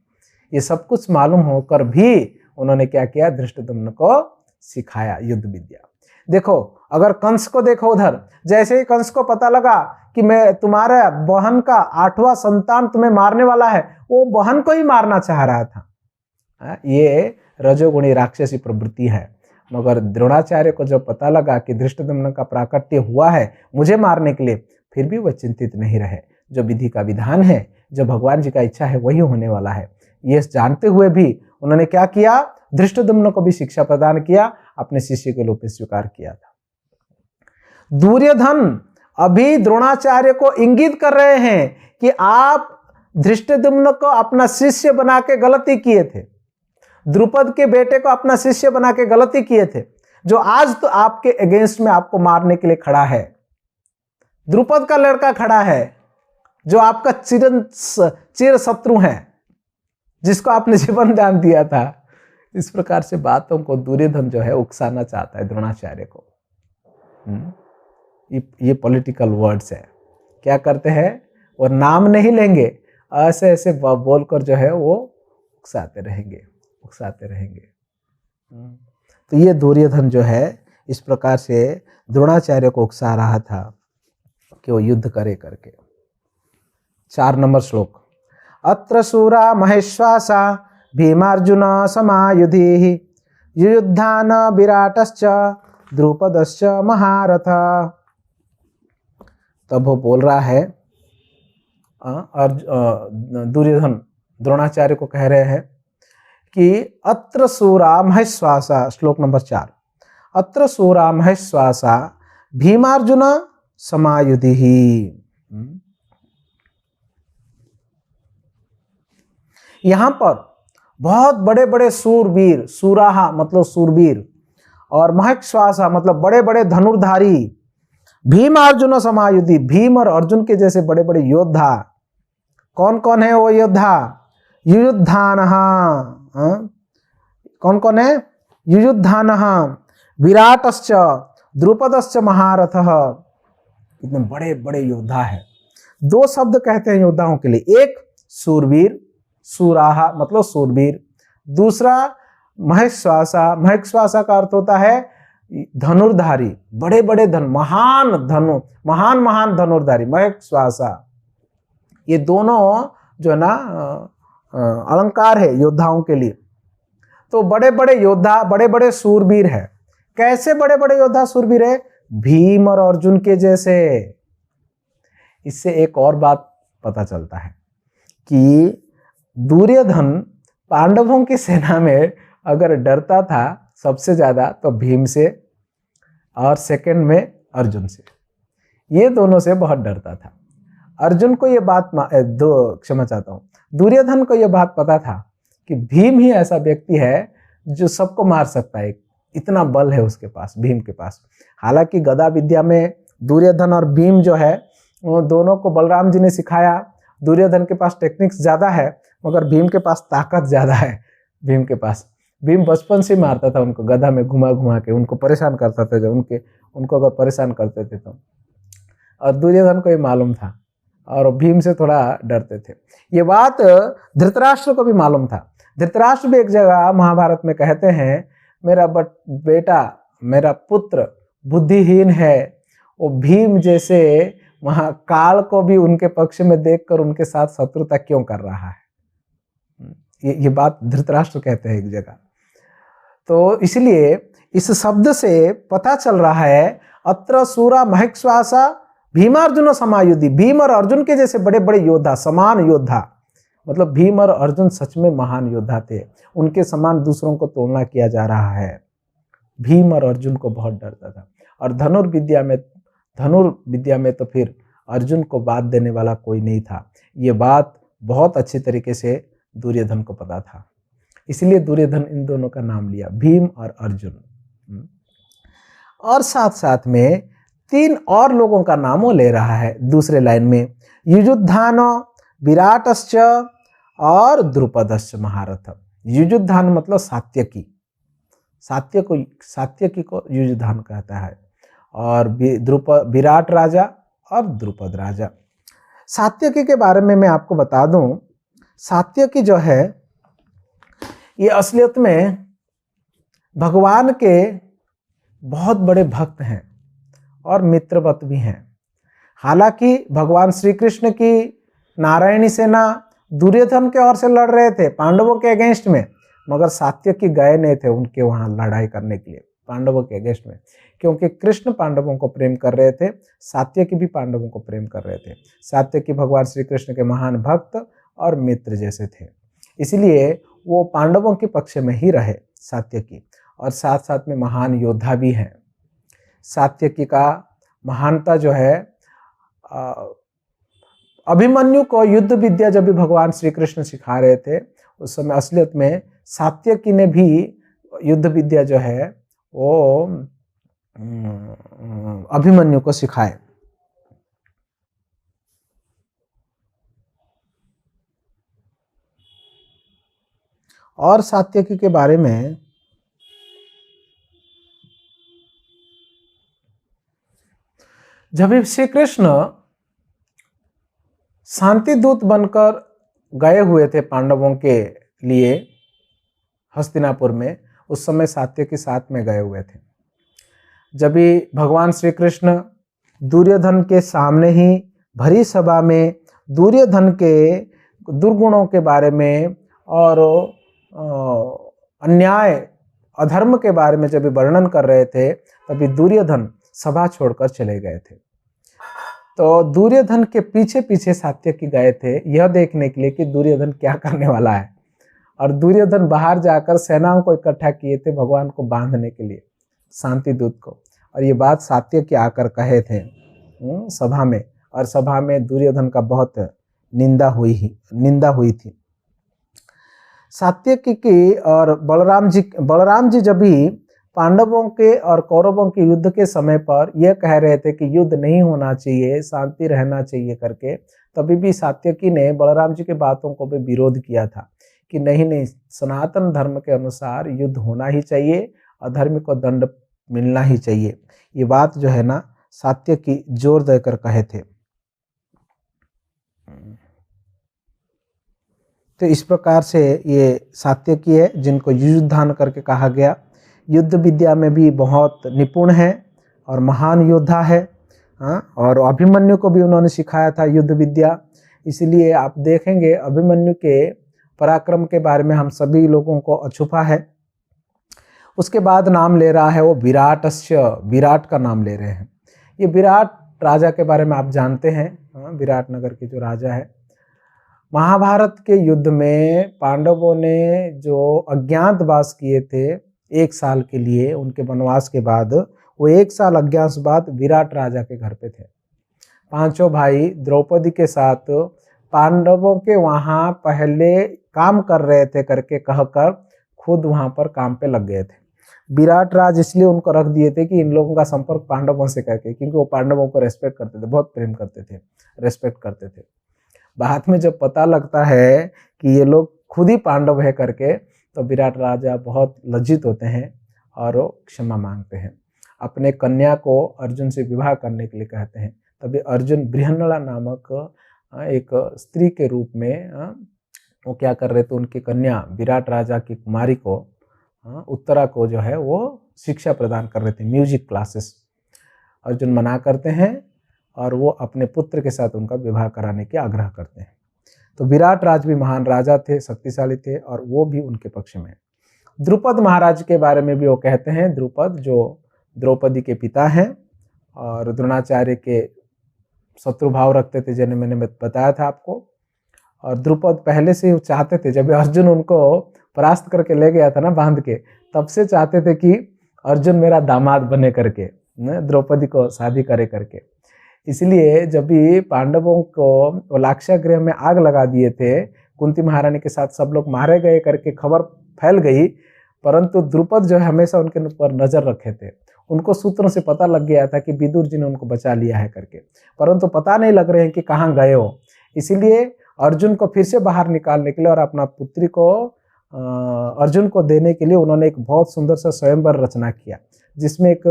ये सब कुछ मालूम होकर भी उन्होंने क्या किया, धृष्टद्युम्न को सिखाया युद्ध विद्या। देखो, अगर कंस को देखो उधर, जैसे ही कंस को पता लगा कि मैं तुम्हारे बहन का 8वां संतान तुम्हें मारने वाला है, वो बहन को ही मारना चाह रहा था। ये रजोगुणी राक्षसी प्रवृत्ति है। मगर द्रोणाचार्य को जब पता लगा कि धृष्टद्युम्न का प्राकट्य हुआ है मुझे मारने के लिए, फिर भी वह चिंतित नहीं रहे। जो विधि का विधान है, जो भगवान जी का इच्छा है, वही होने वाला है। ये जानते हुए भी उन्होंने क्या किया, धृष्टद्युम्न को भी शिक्षा प्रदान किया, अपने शिष्य के रूप में स्वीकार किया था। दुर्योधन अभी द्रोणाचार्य को इंगित कर रहे हैं कि आप धृष्टद्युम्न को अपना शिष्य बना के गलती किए थे, द्रुपद के बेटे को अपना शिष्य बना के गलती किए थे, जो आज तो आपके अगेंस्ट में आपको मारने के लिए खड़ा है। द्रुपद का लड़का खड़ा है जो आपका चिर शत्रु है, जिसको आपने जीवन दान दिया था। इस प्रकार से बातों को दुर्योधन जो है उकसाना चाहता है द्रोणाचार्य को। ये पॉलिटिकल वर्ड्स है। क्या करते हैं, वो नाम नहीं लेंगे, ऐसे ऐसे बोलकर जो है वो उकसाते रहेंगे। तो ये दुर्योधन जो है इस प्रकार से द्रोणाचार्य को उकसा रहा था कि वो युद्ध करे करके। 4 नंबर श्लोक। अत्र शूरा महेश्वासा भीमार्जुन समायुधि युयुद्धान विराटश्च द्रुपदश्च महारथ। तब वो बोल रहा है, दुर्योधन द्रोणाचार्य को कह रहे हैं कि अत्र शूरा महेश्वासा, श्लोक नंबर 4, अत्र शूरा महेश्वासा भीमार्जुन समायुधि। यहां पर बहुत बड़े बड़े सूरवीर, सूराहा मतलब सूरवीर, और महश्वासा मतलब बड़े बड़े धनुर्धारी, भीम अर्जुन समायुधि, भीम और अर्जुन के जैसे बड़े बड़े योद्धा। कौन कौन है वो योद्धा? युयुद्धानः, कौन कौन है? युयुद्धानः, विराटश्च, द्रुपदश्च महारथः। इतने बड़े बड़े योद्धा है। 2 शब्द कहते हैं योद्धाओं के लिए, एक सूरवीर, सूराहा मतलब सूरवीर, दूसरा महश्वासा, महश्वासा का अर्थ होता है धनुर्धारी, बड़े बड़े महान धनुर्धारी, महश्वासा। ये दोनों जो है ना अलंकार है योद्धाओं के लिए। तो बड़े बड़े योद्धा, बड़े बड़े सूरवीर है। कैसे बड़े बड़े योद्धा सूरवीर है? भीम और अर्जुन के जैसे। इससे एक और बात पता चलता है कि दुर्योधन पांडवों की सेना में अगर डरता था सबसे ज्यादा तो भीम से, और सेकंड में अर्जुन से। ये दोनों से बहुत डरता था। अर्जुन को ये बात क्षमा चाहता हूँ, दुर्योधन को ये बात पता था कि भीम ही ऐसा व्यक्ति है जो सबको मार सकता है, इतना बल है उसके पास, भीम के पास। हालांकि गदा विद्या में दुर्योधन और भीम जो है वो दोनों को बलराम जी ने सिखाया। दुर्योधन के पास टेक्निक्स ज़्यादा है मगर भीम के पास ताकत ज़्यादा है। भीम बचपन से मारता था उनको, गदा में घुमा घुमा के उनको परेशान करता था, जब उनको अगर परेशान करते थे तो। और दुर्योधन को ये मालूम था और भीम से थोड़ा डरते थे। ये बात धृतराष्ट्र को भी मालूम था। धृतराष्ट्र भी एक जगह महाभारत में कहते हैं, मेरा बेटा, मेरा पुत्र बुद्धिहीन है, वो भीम जैसे महाकाल को भी उनके पक्ष में देखकर उनके साथ शत्रुता क्यों कर रहा है। ये बात धृतराष्ट्र कहते हैं एक जगह। तो इसलिए इस शब्द से पता चल रहा है अत्र सूरा महश्वासा भीमार्जुन समायुधि, भीम और अर्जुन के जैसे बड़े बड़े योद्धा, समान योद्धा। मतलब भीम और अर्जुन सच में महान योद्धा थे, उनके समान दूसरों को तोड़ना किया जा रहा है। भीम और अर्जुन को बहुत डरता था। और धनुर्विद्या में तो फिर अर्जुन को बात देने वाला कोई नहीं था। ये बात बहुत अच्छे तरीके से दुर्योधन को पता था, इसलिए दुर्योधन इन दोनों का नाम लिया, भीम और अर्जुन। और साथ साथ में तीन और लोगों का नाम वो ले रहा है दूसरे लाइन में, युयुधान, विराटश्च और द्रुपदश्च महारथ। युयुधान मतलब सात्यकी, सात्यकी को युयुधान कहता है, और विराट राजा और द्रुपद राजा। सात्यकी के बारे में मैं आपको बता दूं, सात्यकी जो है ये असलियत में भगवान के बहुत बड़े भक्त हैं और मित्रवत भी हैं। हालांकि भगवान श्री कृष्ण की नारायणी सेना दुर्योधन के ओर से लड़ रहे थे पांडवों के अगेंस्ट में, मगर सात्यकी गए नहीं थे उनके वहां लड़ाई करने के लिए पांडवों के अगेंस्ट में, क्योंकि कृष्ण पांडवों को प्रेम कर रहे थे, सात्यकी भी पांडवों को प्रेम कर रहे थे। सात्यकी भगवान श्री कृष्ण के महान भक्त और मित्र जैसे थे, इसलिए वो पांडवों के पक्ष में ही रहे सात्यकी, और साथ साथ में महान योद्धा भी हैं। सात्यकी का महानता जो है, अभिमन्यु को युद्ध विद्या जब भी भगवान श्री कृष्ण सिखा रहे थे उस समय असलियत में सात्यकी ने भी युद्ध विद्या जो है वो अभिमन्यु को सिखाए। और सात्यकी के बारे में जब श्री कृष्ण शांति दूत बनकर गए हुए थे पांडवों के लिए हस्तिनापुर में, उस समय सात्यकी साथ में गए हुए थे। जब भी भगवान श्री कृष्ण दुर्योधन के सामने ही भरी सभा में दुर्योधन के दुर्गुणों के बारे में और अन्याय अधर्म के बारे में जब भी वर्णन कर रहे थे, तभी दुर्योधन सभा छोड़कर चले गए थे। तो दुर्योधन के पीछे पीछे सात्यकी गए थे यह देखने के लिए कि दुर्योधन क्या करने वाला है, और दुर्योधन बाहर जाकर सेनाओं को इकट्ठा किए थे भगवान को बांधने के लिए, शांति दूत को। और ये बात सात्यकी आकर कहे थे सभा में, और सभा में दुर्योधन का बहुत निंदा हुई थी। सात्यकी की और बलराम जी जब भी पांडवों के और कौरवों के युद्ध के समय पर यह कह रहे थे कि युद्ध नहीं होना चाहिए, शांति रहना चाहिए करके, तभी भी सात्यकी ने बलराम जी के बातों को भी विरोध किया था कि नहीं, सनातन धर्म के अनुसार युद्ध होना ही चाहिए, अधर्मी को दंड मिलना ही चाहिए। ये बात जो है ना सात्यकी जोर देकर कहे थे। तो इस प्रकार से ये सात्यकी है जिनको युयुधान करके कहा गया। युद्ध विद्या में भी बहुत निपुण है और महान योद्धा है। और अभिमन्यु को भी उन्होंने सिखाया था युद्ध विद्या, इसलिए आप देखेंगे अभिमन्यु के पराक्रम के बारे में हम सभी लोगों को अछूपा है। उसके बाद नाम ले रहा है वो विराट का नाम ले रहे हैं। ये विराट राजा के बारे में आप जानते हैं, विराट नगर के जो राजा है। महाभारत के युद्ध में पांडवों ने जो अज्ञातवास किए थे 1 साल के लिए, उनके वनवास के बाद वो 1 साल अज्ञातवास बाद विराट राजा के घर पे थे। 5 भाई द्रौपदी के साथ पांडवों के वहाँ पहले काम कर रहे थे करके कहकर खुद वहाँ पर काम पे लग गए थे। विराट राज इसलिए उनको रख दिए थे कि इन लोगों का संपर्क पांडवों से करके, क्योंकि वो पांडवों को रेस्पेक्ट करते थे, बहुत प्रेम करते थे, रेस्पेक्ट करते थे। बाद में जब पता लगता है कि ये लोग खुद ही पांडव है करके, तो विराट राजा बहुत लज्जित होते हैं और वो क्षमा मांगते हैं। अपने कन्या को अर्जुन से विवाह करने के लिए कहते हैं। तभी अर्जुन बृहन्नला नामक एक स्त्री के रूप में वो क्या कर रहे थे, उनकी कन्या विराट राजा की कुमारी को उत्तरा को जो है वो शिक्षा प्रदान कर रहे थे, म्यूजिक क्लासेस। अर्जुन मना करते हैं और वो अपने पुत्र के साथ उनका विवाह कराने की आग्रह करते हैं। तो विराट राज भी महान राजा थे, शक्तिशाली थे, और वो भी उनके पक्ष में। द्रुपद महाराज के बारे में भी वो कहते हैं, द्रुपद जो द्रौपदी के पिता हैं और द्रोणाचार्य के शत्रु भाव रखते थे, जैसे मैंने बताया था आपको। और द्रुपद पहले से ही चाहते थे, जब अर्जुन उनको परास्त करके ले गया था ना बांध के, तब से चाहते थे कि अर्जुन मेरा दामाद बने करके, द्रौपदी को शादी करे करके। इसलिए जब भी पांडवों को लाक्षागृह में आग लगा दिए थे, कुंती महारानी के साथ सब लोग मारे गए करके खबर फैल गई, परंतु द्रुपद जो है हमेशा उनके ऊपर नजर रखे थे। उनको सूत्रों से पता लग गया था कि विदुर जी ने उनको बचा लिया है करके, परंतु पता नहीं लग रहे हैं कि कहाँ गए हो। इसीलिए अर्जुन को फिर से बाहर निकालने के लिए और अपना पुत्री को अर्जुन को देने के लिए उन्होंने एक बहुत सुंदर सा स्वयंवर रचना किया, जिसमें एक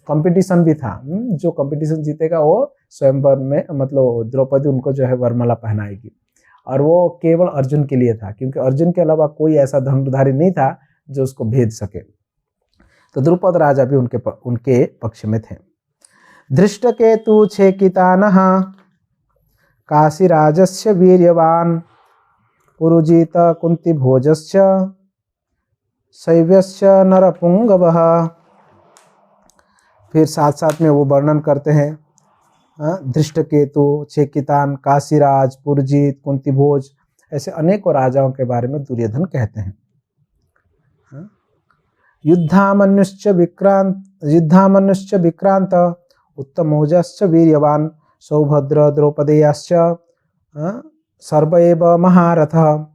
कंपटीशन भी था। जो कंपटीशन जीतेगा वो स्वयंवर में मतलब द्रौपदी उनको जो है वरमाला पहनाएगी, और वो केवल अर्जुन के लिए था, क्योंकि अर्जुन के अलावा कोई ऐसा धनुर्धारी नहीं था जो उसको भेज सके। तो द्रुपद राजा भी उनके पक्ष में थे। धृष्टकेतु छेकितानः काशीराजस्य वीर्यवान पुरुजित कुंती भोजस्य शैव्यस्य नरपुंगवः। फिर साथ साथ में वो वर्णन करते हैं धृष्टकेतु, छेकितान, काशीराज, पुरजीत, कुंती भोज, ऐसे अनेकों राजाओं के बारे में दुर्योधन कहते हैं। युद्धामन्युश्च विक्रांत उत्तमौजश्च वीर्यवान सौभद्र द्रौपदेयश्च सर्व एव महारथः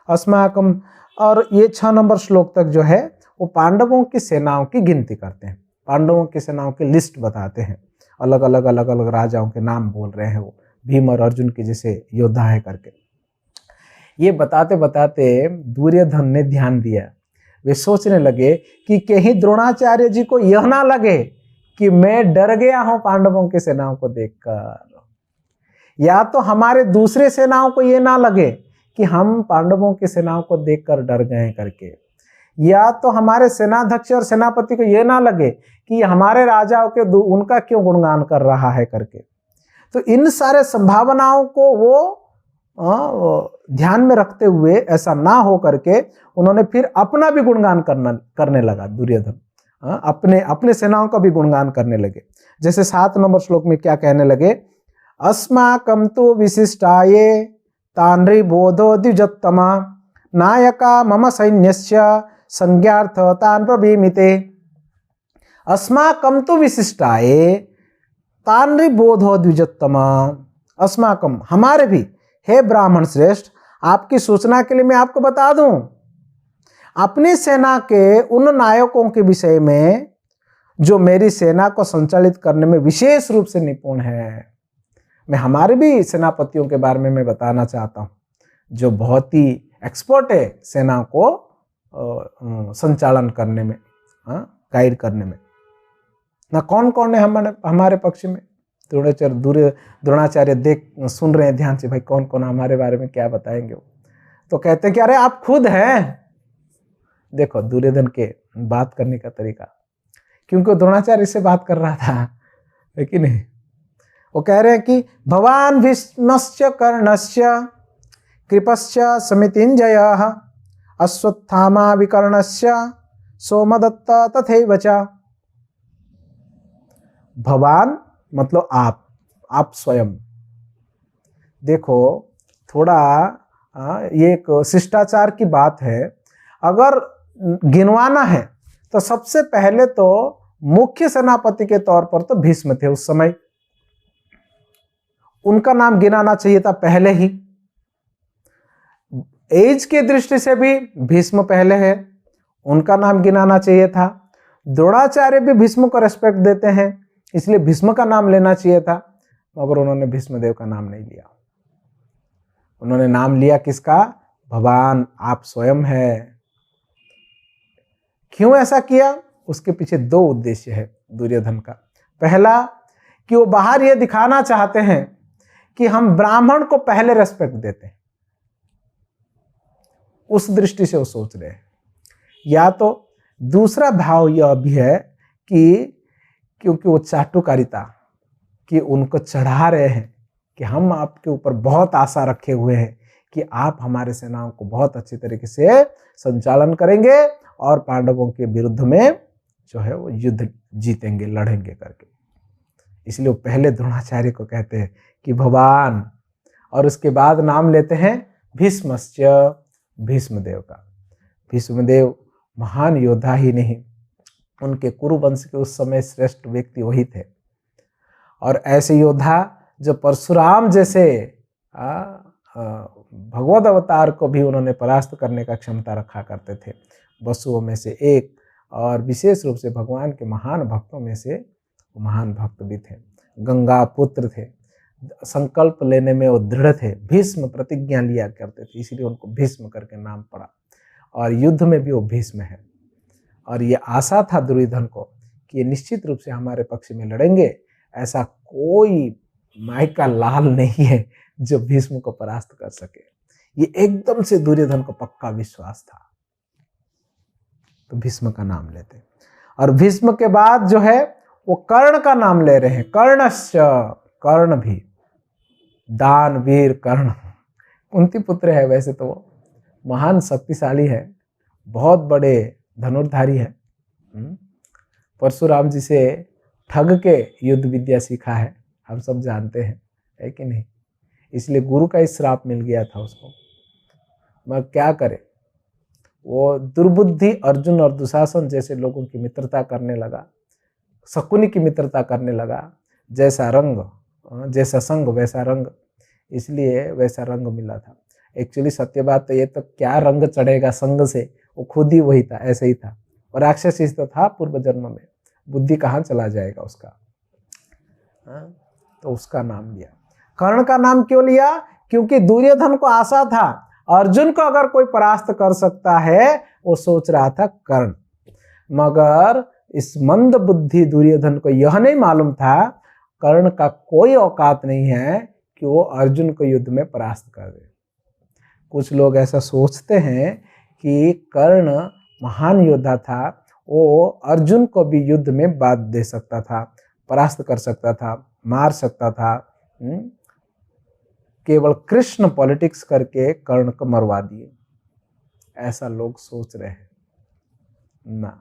अस्माकं। और ये 6 नंबर श्लोक तक जो है वो पांडवों की सेनाओं की गिनती करते हैं, पांडवों की सेनाओं की लिस्ट बताते हैं, अलग अलग राजाओं के नाम बोल रहे हैं, वो भीम और अर्जुन के जैसे योद्धा है करके। ये बताते बताते दुर्योधन ने ध्यान दिया, वे सोचने लगे कि कहीं द्रोणाचार्य जी को यह ना लगे कि मैं डर गया हूं पांडवों की सेनाओं को देखकर, या तो हमारे दूसरे सेनाओं को ये ना लगे कि हम पांडवों की सेनाओं को देखकर डर गए करके, या तो हमारे सेनाध्यक्ष और सेनापति को ये ना लगे कि हमारे राजाओं के उनका क्यों गुणगान कर रहा है करके। तो इन सारे संभावनाओं को वो ध्यान में रखते हुए ऐसा ना हो करके उन्होंने फिर अपना भी गुणगान करने लगा दुर्योधन, अपने सेनाओं का भी गुणगान करने लगे। जैसे 7 नंबर श्लोक में क्या कहने लगे, अस्माकं तु विशिष्टाये तान्री बोधो द्विजोत्तमा नायका मम सैन्यस्य संज्ञार्थ तान् प्रभीमिते। अस्माकं तु विशिष्टाये तान्री बोधो द्विजोत्तमा। अस्माकं हमारे भी, हे ब्राह्मण श्रेष्ठ, आपकी सूचना के लिए मैं आपको बता दूं, अपनी सेना के उन नायकों के विषय में जो मेरी सेना को संचालित करने में विशेष रूप से निपुण है। मैं हमारे भी सेनापतियों के बारे में मैं बताना चाहता हूँ, जो बहुत ही एक्सपर्ट है सेना को संचालन करने में, गाइड करने में। ना कौन कौन है हमारे पक्ष में। द्रोणाचार्य सुन रहे हैं ध्यान से, भाई कौन कौन हमारे बारे में क्या बताएंगे वो। तो कहते हैं कि अरे आप खुद हैं। देखो दुर्योधन के बात करने का तरीका, क्योंकि द्रोणाचार्य से बात कर रहा था, है कि नहीं। वो कह रहे हैं कि भवान भीष्मस्य कर्णस्य कृपस्य समितिञ्जयः अश्वत्थामा विकर्णस्य सोमदत्त तथैव च। भवान मतलब आप स्वयं। देखो थोड़ा ये एक शिष्टाचार की बात है। अगर गिनवाना है तो सबसे पहले तो मुख्य सेनापति के तौर पर तो भीष्म थे उस समय, उनका नाम गिनाना चाहिए था पहले ही। एज की दृष्टि से भी भीष्म पहले है, उनका नाम गिनाना चाहिए था। द्रोणाचार्य भी भीष्म को रेस्पेक्ट देते हैं, इसलिए भीष्म का नाम लेना चाहिए था, मगर उन्होंने भीष्मदेव का नाम नहीं लिया। उन्होंने नाम लिया किसका? भगवान आप स्वयं है। क्यों ऐसा किया? उसके पीछे 2 उद्देश्य है दुर्योधन का। पहला कि वो बाहर ये दिखाना चाहते हैं कि हम ब्राह्मण को पहले रेस्पेक्ट देते हैं, उस दृष्टि से वो सोच रहे हैं। या तो दूसरा भाव यह भी है कि क्योंकि वो चाटुकारिता कि उनको चढ़ा रहे हैं कि हम आपके ऊपर बहुत आशा रखे हुए हैं कि आप हमारे सेनाओं को बहुत अच्छी तरीके से संचालन करेंगे और पांडवों के विरुद्ध में जो है वो युद्ध जीतेंगे, लड़ेंगे करके। इसलिए वो पहले द्रोणाचार्य को कहते हैं कि भगवान, और उसके बाद नाम लेते हैं भीष्मस्य, भीष्मदेव का। भीष्मदेव महान योद्धा ही नहीं, उनके कुरुवंश के उस समय श्रेष्ठ व्यक्ति वही थे। और ऐसे योद्धा जो परशुराम जैसे भगवत अवतार को भी उन्होंने परास्त करने का क्षमता रखा करते थे। वसुओं में से एक और विशेष रूप से भगवान के महान भक्तों में से महान भक्त भी थे। गंगा पुत्र थे, संकल्प लेने में वो दृढ़ थे, भीष्म प्रतिज्ञा लिया करते थे, इसलिए उनको भीष्म करके नाम पड़ा। और युद्ध में भी वो भीष्म है। और ये आशा था दुर्योधन को कि ये निश्चित रूप से हमारे पक्ष में लड़ेंगे, ऐसा कोई माई का लाल नहीं है जो भीष्म को परास्त कर सके। ये एकदम से दुर्योधन को पक्का विश्वास था, तो भीष्म का नाम लेते। और भीष्म के बाद जो है वो कर्ण का नाम ले रहे हैं। कर्णश्च, कर्ण भी, दानवीर कर्ण, कुंती पुत्र है, वैसे तो वो महान शक्तिशाली है, बहुत बड़े धनुर्धारी है। परशुराम जी से ठग के युद्ध विद्या सीखा है, हम सब जानते हैं, है कि नहीं? इसलिए गुरु का ही श्राप मिल गया था उसको। मगर क्या करे, वो दुर्बुद्धि अर्जुन और दुशासन जैसे लोगों की मित्रता करने लगा, शकुनी की मित्रता करने लगा। जैसा रंग जैसा संग वैसा रंग, इसलिए वैसा रंग मिला था। एक्चुअली सत्य बात तो ये, तो क्या रंग चढ़ेगा संग से, वो खुद ही वही था, ऐसे ही था। और राक्षस तो था पूर्व जन्म में, बुद्धि कहाँ चला जाएगा उसका। तो उसका नाम लिया। कर्ण का नाम क्यों लिया? क्योंकि दुर्योधन को आशा था अर्जुन को अगर कोई परास्त कर सकता है, वो सोच रहा था कर्ण। मगर इस मंद बुद्धि दुर्योधन को यह नहीं मालूम था कर्ण का कोई औकात नहीं है कि वो अर्जुन को युद्ध में परास्त कर दे। कुछ लोग ऐसा सोचते हैं कि कर्ण महान योद्धा था, वो अर्जुन को भी युद्ध में बात दे सकता था, परास्त कर सकता था, मार सकता था। केवल कृष्ण पॉलिटिक्स करके कर्ण को मरवा दिए, ऐसा लोग सोच रहे हैं ना।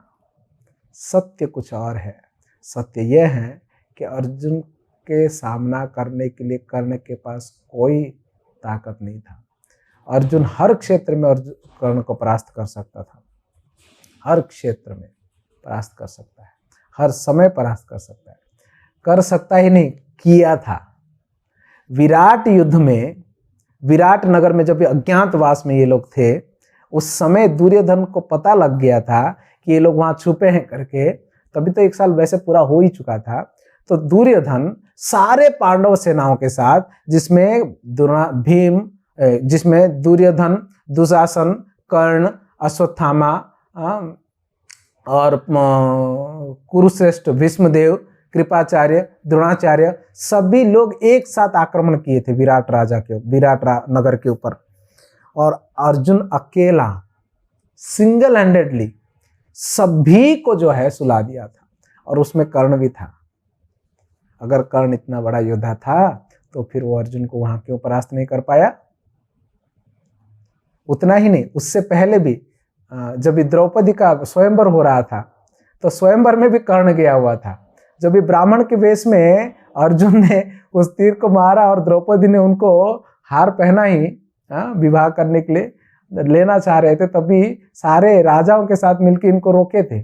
सत्य कुछ और है। सत्य यह है कि अर्जुन के सामना करने के लिए कर्ण के पास कोई ताकत नहीं था। अर्जुन हर क्षेत्र में कर्ण को परास्त कर सकता था, हर क्षेत्र में परास्त कर सकता है, हर समय परास्त कर सकता है। कर सकता ही नहीं, किया था। विराट युद्ध में, विराट नगर में जब अज्ञातवास में ये लोग थे, उस समय दुर्योधन को पता लग गया था कि ये लोग वहां छुपे हैं करके। तभी तो 1 साल वैसे पूरा हो ही चुका था। तो दुर्योधन सारे पांडव सेनाओं के साथ, जिसमें भीम, जिसमें दुर्योधन, दुशासन, कर्ण, अश्वत्थामा और कुरुश्रेष्ठ, भीष्मदेव, कृपाचार्य, द्रोणाचार्य, सभी लोग एक साथ आक्रमण किए थे विराट नगर के ऊपर। और अर्जुन अकेला सिंगल हैंडेडली सभी को जो है सुला दिया था। और उसमें कर्ण भी था। अगर कर्ण इतना बड़ा योद्धा था तो फिर वो अर्जुन को वहां क्यों परास्त नहीं कर पाया? उतना ही नहीं, उससे पहले भी जब द्रौपदी का स्वयंवर हो रहा था, तो स्वयंवर में भी कर्ण गया हुआ था। जब भी ब्राह्मण के वेश में अर्जुन ने उस तीर को मारा और द्रौपदी ने उनको हार पहना ही विवाह करने के लिए लेना चाह रहे थे, तभी सारे राजाओं के साथ मिलकर इनको रोके थे,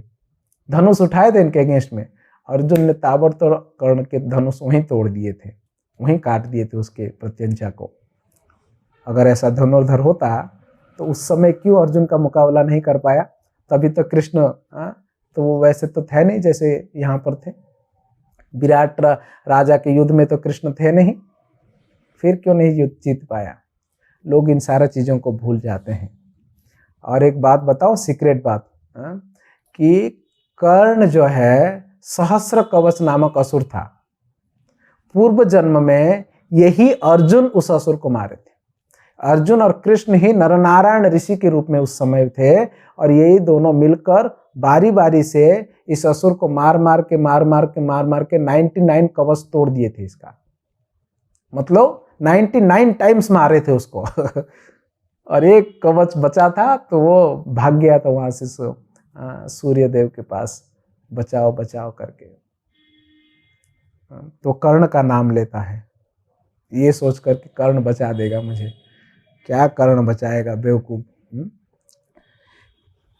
धनुष उठाए थे इनके अगेंस्ट में। अर्जुन ने ताबड़तोड़ कर्ण के धनुष वहीं तोड़ दिए थे, वहीं काट दिए थे उसके प्रत्यंचा को। अगर ऐसा धनुर्धर होता तो उस समय क्यों अर्जुन का मुकाबला नहीं कर पाया? तभी तो कृष्ण तो वो वैसे तो थे नहीं जैसे यहाँ पर थे। विराट राजा के युद्ध में तो कृष्ण थे नहीं, फिर क्यों नहीं युद्ध जीत पाया? लोग इन सारा चीज़ों को भूल जाते हैं। और एक बात बताओ, सीक्रेट बात, कि कर्ण जो है सहस्र कवच नामक असुर था। पूर्व जन्म में यही अर्जुन उस असुर को मारे थे। अर्जुन और कृष्ण ही नरनारायण ऋषि के रूप में उस समय थे, और यही दोनों मिलकर बारी बारी से इस असुर को मार मार के 99 कवच तोड़ दिए थे इसका। मतलब 99 टाइम्स मारे थे उसको और एक कवच बचा था तो वो भाग गया था वहां से सूर्य देव के पास, बचाओ बचाओ करके। तो कर्ण का नाम लेता है ये सोच कर कि कर्ण बचा देगा मुझे। क्या कर्ण बचाएगा, बेवकूफ।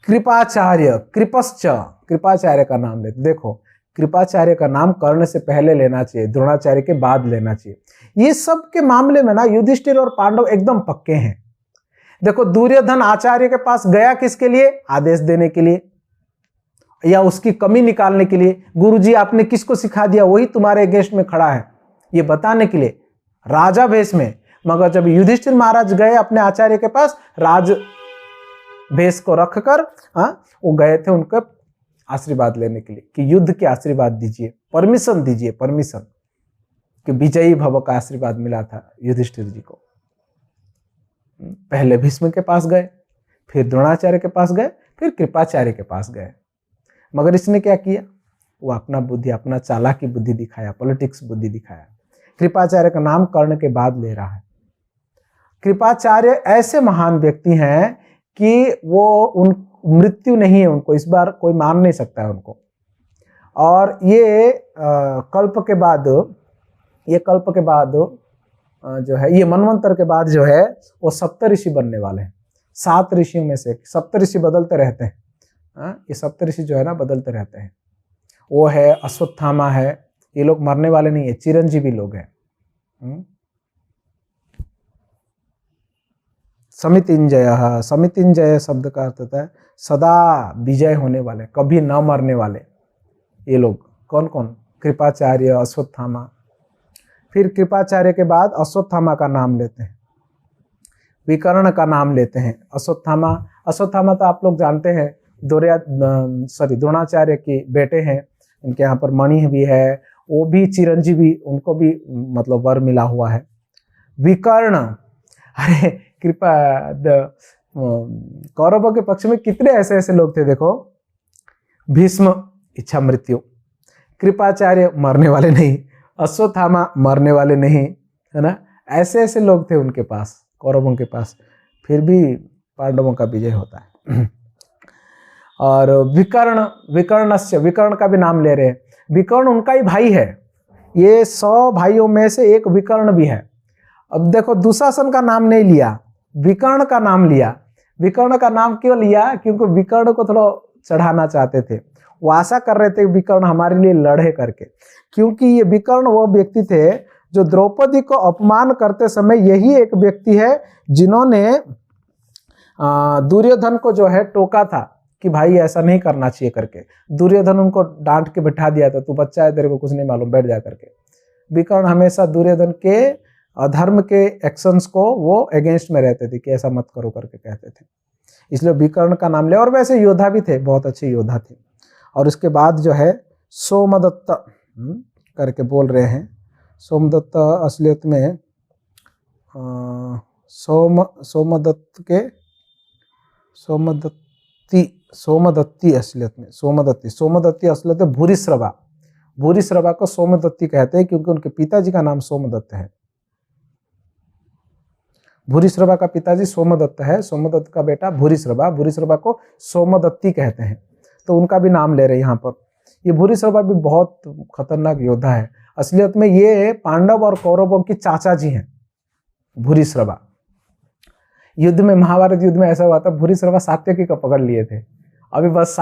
कृपाचार्य, कृपाचार्य का नाम लेते। देखो, कृपाचार्य का नाम कर्ण से पहले लेना चाहिए, द्रोणाचार्य के बाद लेना चाहिए। ये सब के मामले में ना युधिष्ठिर और पांडव एकदम पक्के हैं। देखो, दुर्योधन आचार्य के पास गया किसके लिए? आदेश देने के लिए। या उसकी कमी निकालने के लिए, गुरुजी आपने किसको सिखा दिया वही तुम्हारे अगेंस्ट में खड़ा है, ये बताने के लिए राजा भेष में। मगर जब युधिष्ठिर महाराज गए अपने आचार्य के पास राज भेष को रखकर, वो गए थे उनका आशीर्वाद लेने के लिए कि युद्ध के आशीर्वाद दीजिए, परमिशन दीजिए, परमिशन, कि विजयी भव का आशीर्वाद मिला था युधिष्ठिर जी को। पहले भीष्म के पास गए, फिर द्रोणाचार्य के पास गए, फिर कृपाचार्य के पास गए। मगर इसने क्या किया, वो अपना बुद्धि, अपना चालाकी बुद्धि दिखाया, पॉलिटिक्स बुद्धि दिखाया। कृपाचार्य का नाम कर्ण के बाद ले रहा है। कृपाचार्य ऐसे महान व्यक्ति हैं कि वो उन मृत्यु नहीं है उनको, इस बार कोई मान नहीं सकता है उनको। और ये कल्प के बाद जो है, ये मनवंतर के बाद जो है वो सप्तऋषि बनने वाले हैं। 7 ऋषियों में से, सप्तऋषि बदलते रहते हैं, ये सप्तऋषि जो है ना बदलते रहते हैं। वो है अश्वत्थामा है, ये लोग मरने वाले नहीं है, चिरंजीवी लोग हैं। समितिंजय, समितिंजय शब्द का अर्थ होता है सदा विजय होने वाले, कभी न मरने वाले। ये लोग कौन कौन, कृपाचार्य, अश्वत्थामा। फिर कृपाचार्य के बाद अश्वत्थामा का नाम लेते हैं, विकर्ण का नाम लेते हैं। अश्वत्थामा तो आप लोग जानते हैं, द्रोणाचार्य के बेटे हैं। इनके यहाँ पर मणि भी है, वो भी चिरंजीवी, उनको भी मतलब वर मिला हुआ है। विकर्ण, अरे कृपा, कौरवों के पक्ष में कितने ऐसे ऐसे लोग थे देखो। भीष्म इच्छा मृत्यु, कृपाचार्य मरने वाले नहीं, अश्वत्थामा मरने वाले नहीं, है ना। ऐसे ऐसे लोग थे उनके पास, कौरवों के पास, फिर भी पांडवों का विजय होता है। और विकर्ण का भी नाम ले रहे हैं। विकर्ण उनका ही भाई है, ये 100 भाइयों में से एक विकर्ण भी है। अब देखो दुशासन का नाम नहीं लिया, विकर्ण का नाम लिया। विकर्ण का नाम क्यों लिया, क्योंकि विकर्ण को थोड़ा चढ़ाना चाहते थे। वो आशा कर रहे थे विकर्ण हमारे लिए लड़े करके, क्योंकि ये विकर्ण वो व्यक्ति थे जो द्रौपदी को अपमान करते समय, यही एक व्यक्ति है जिन्होंने दुर्योधन को जो है टोका था कि भाई ऐसा नहीं करना चाहिए करके। दुर्योधन उनको डांट के बिठा दिया था, तू बच्चा है, तेरे को कुछ नहीं मालूम, बैठ जा करके। विकर्ण हमेशा दुर्योधन के अधर्म के एक्शंस को वो अगेंस्ट में रहते थे कि ऐसा मत करो करके कहते थे, इसलिए विकर्ण का नाम लिया। और वैसे योद्धा भी थे, बहुत अच्छे योद्धा थे। और उसके बाद जो है सोमदत्त करके बोल रहे हैं। सोमदत्त असलियत में सोमदत्ती असलियत में, सोमदत्ती असलियत में भूरिश्रवा। भूरिश्रवा को सोमदत्ती कहते हैं क्योंकि उनके पिताजी का नाम सोमदत्त है। भूरिश्रवा का पिताजी सोमदत्त है, सोमदत्त का बेटा भूरिश्रवा, भूरिश्रवा को सोमदत्ती कहते हैं, तो उनका भी नाम ले रहे हैं यहाँ पर। ये भूरिश्रवा भी बहुत खतरनाक योद्धा है। असलियत में ये पांडव और कौरवों की चाचा जी हैं, भूरिश्रवा। युद्ध में, महाभारत युद्ध में ऐसा हुआ था, भूरिश्रवा सात्यकी को पकड़ लिए थे, अभी बस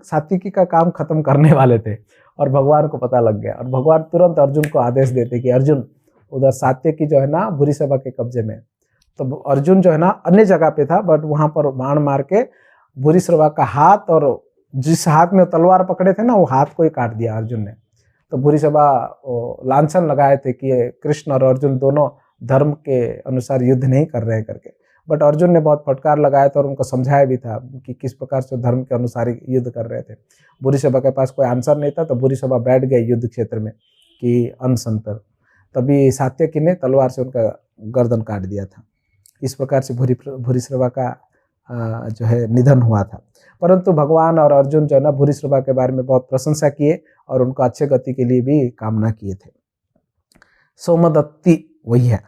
सात्यकी का काम खत्म करने वाले थे और भगवान को पता लग गया। और भगवान तुरंत अर्जुन को आदेश देते कि अर्जुन, उधर सात्यकी जो है ना भूरिश्रवा के कब्जे में। तो अर्जुन जो है ना अन्य जगह पे था, बट वहां पर बाण मार के भूरिश्रवा का हाथ, और जिस हाथ में तलवार पकड़े थे ना वो हाथ को ही काट दिया अर्जुन ने। तो भूरिश्रवा लांछन लगाए थे कि कृष्ण और अर्जुन दोनों धर्म के अनुसार युद्ध नहीं कर रहे हैं करके। बट अर्जुन ने बहुत फटकार लगाया था और उनको समझाया भी था कि किस प्रकार से धर्म के अनुसार युद्ध कर रहे थे। भूरिश्रवा के पास कोई आंसर नहीं था, तो भूरिश्रवा बैठ गए युद्ध क्षेत्र में कि अनशन पर। तभी सात्यकी ने तलवार से उनका गर्दन काट दिया था। इस प्रकार से भूरिश्रवा का जो है निधन हुआ था। परंतु भगवान और अर्जुन जो है ना भूरिश्रवा के बारे में बहुत प्रशंसा किए और उनको अच्छे गति के लिए भी कामना किए थे। सोमदत्ती वही है।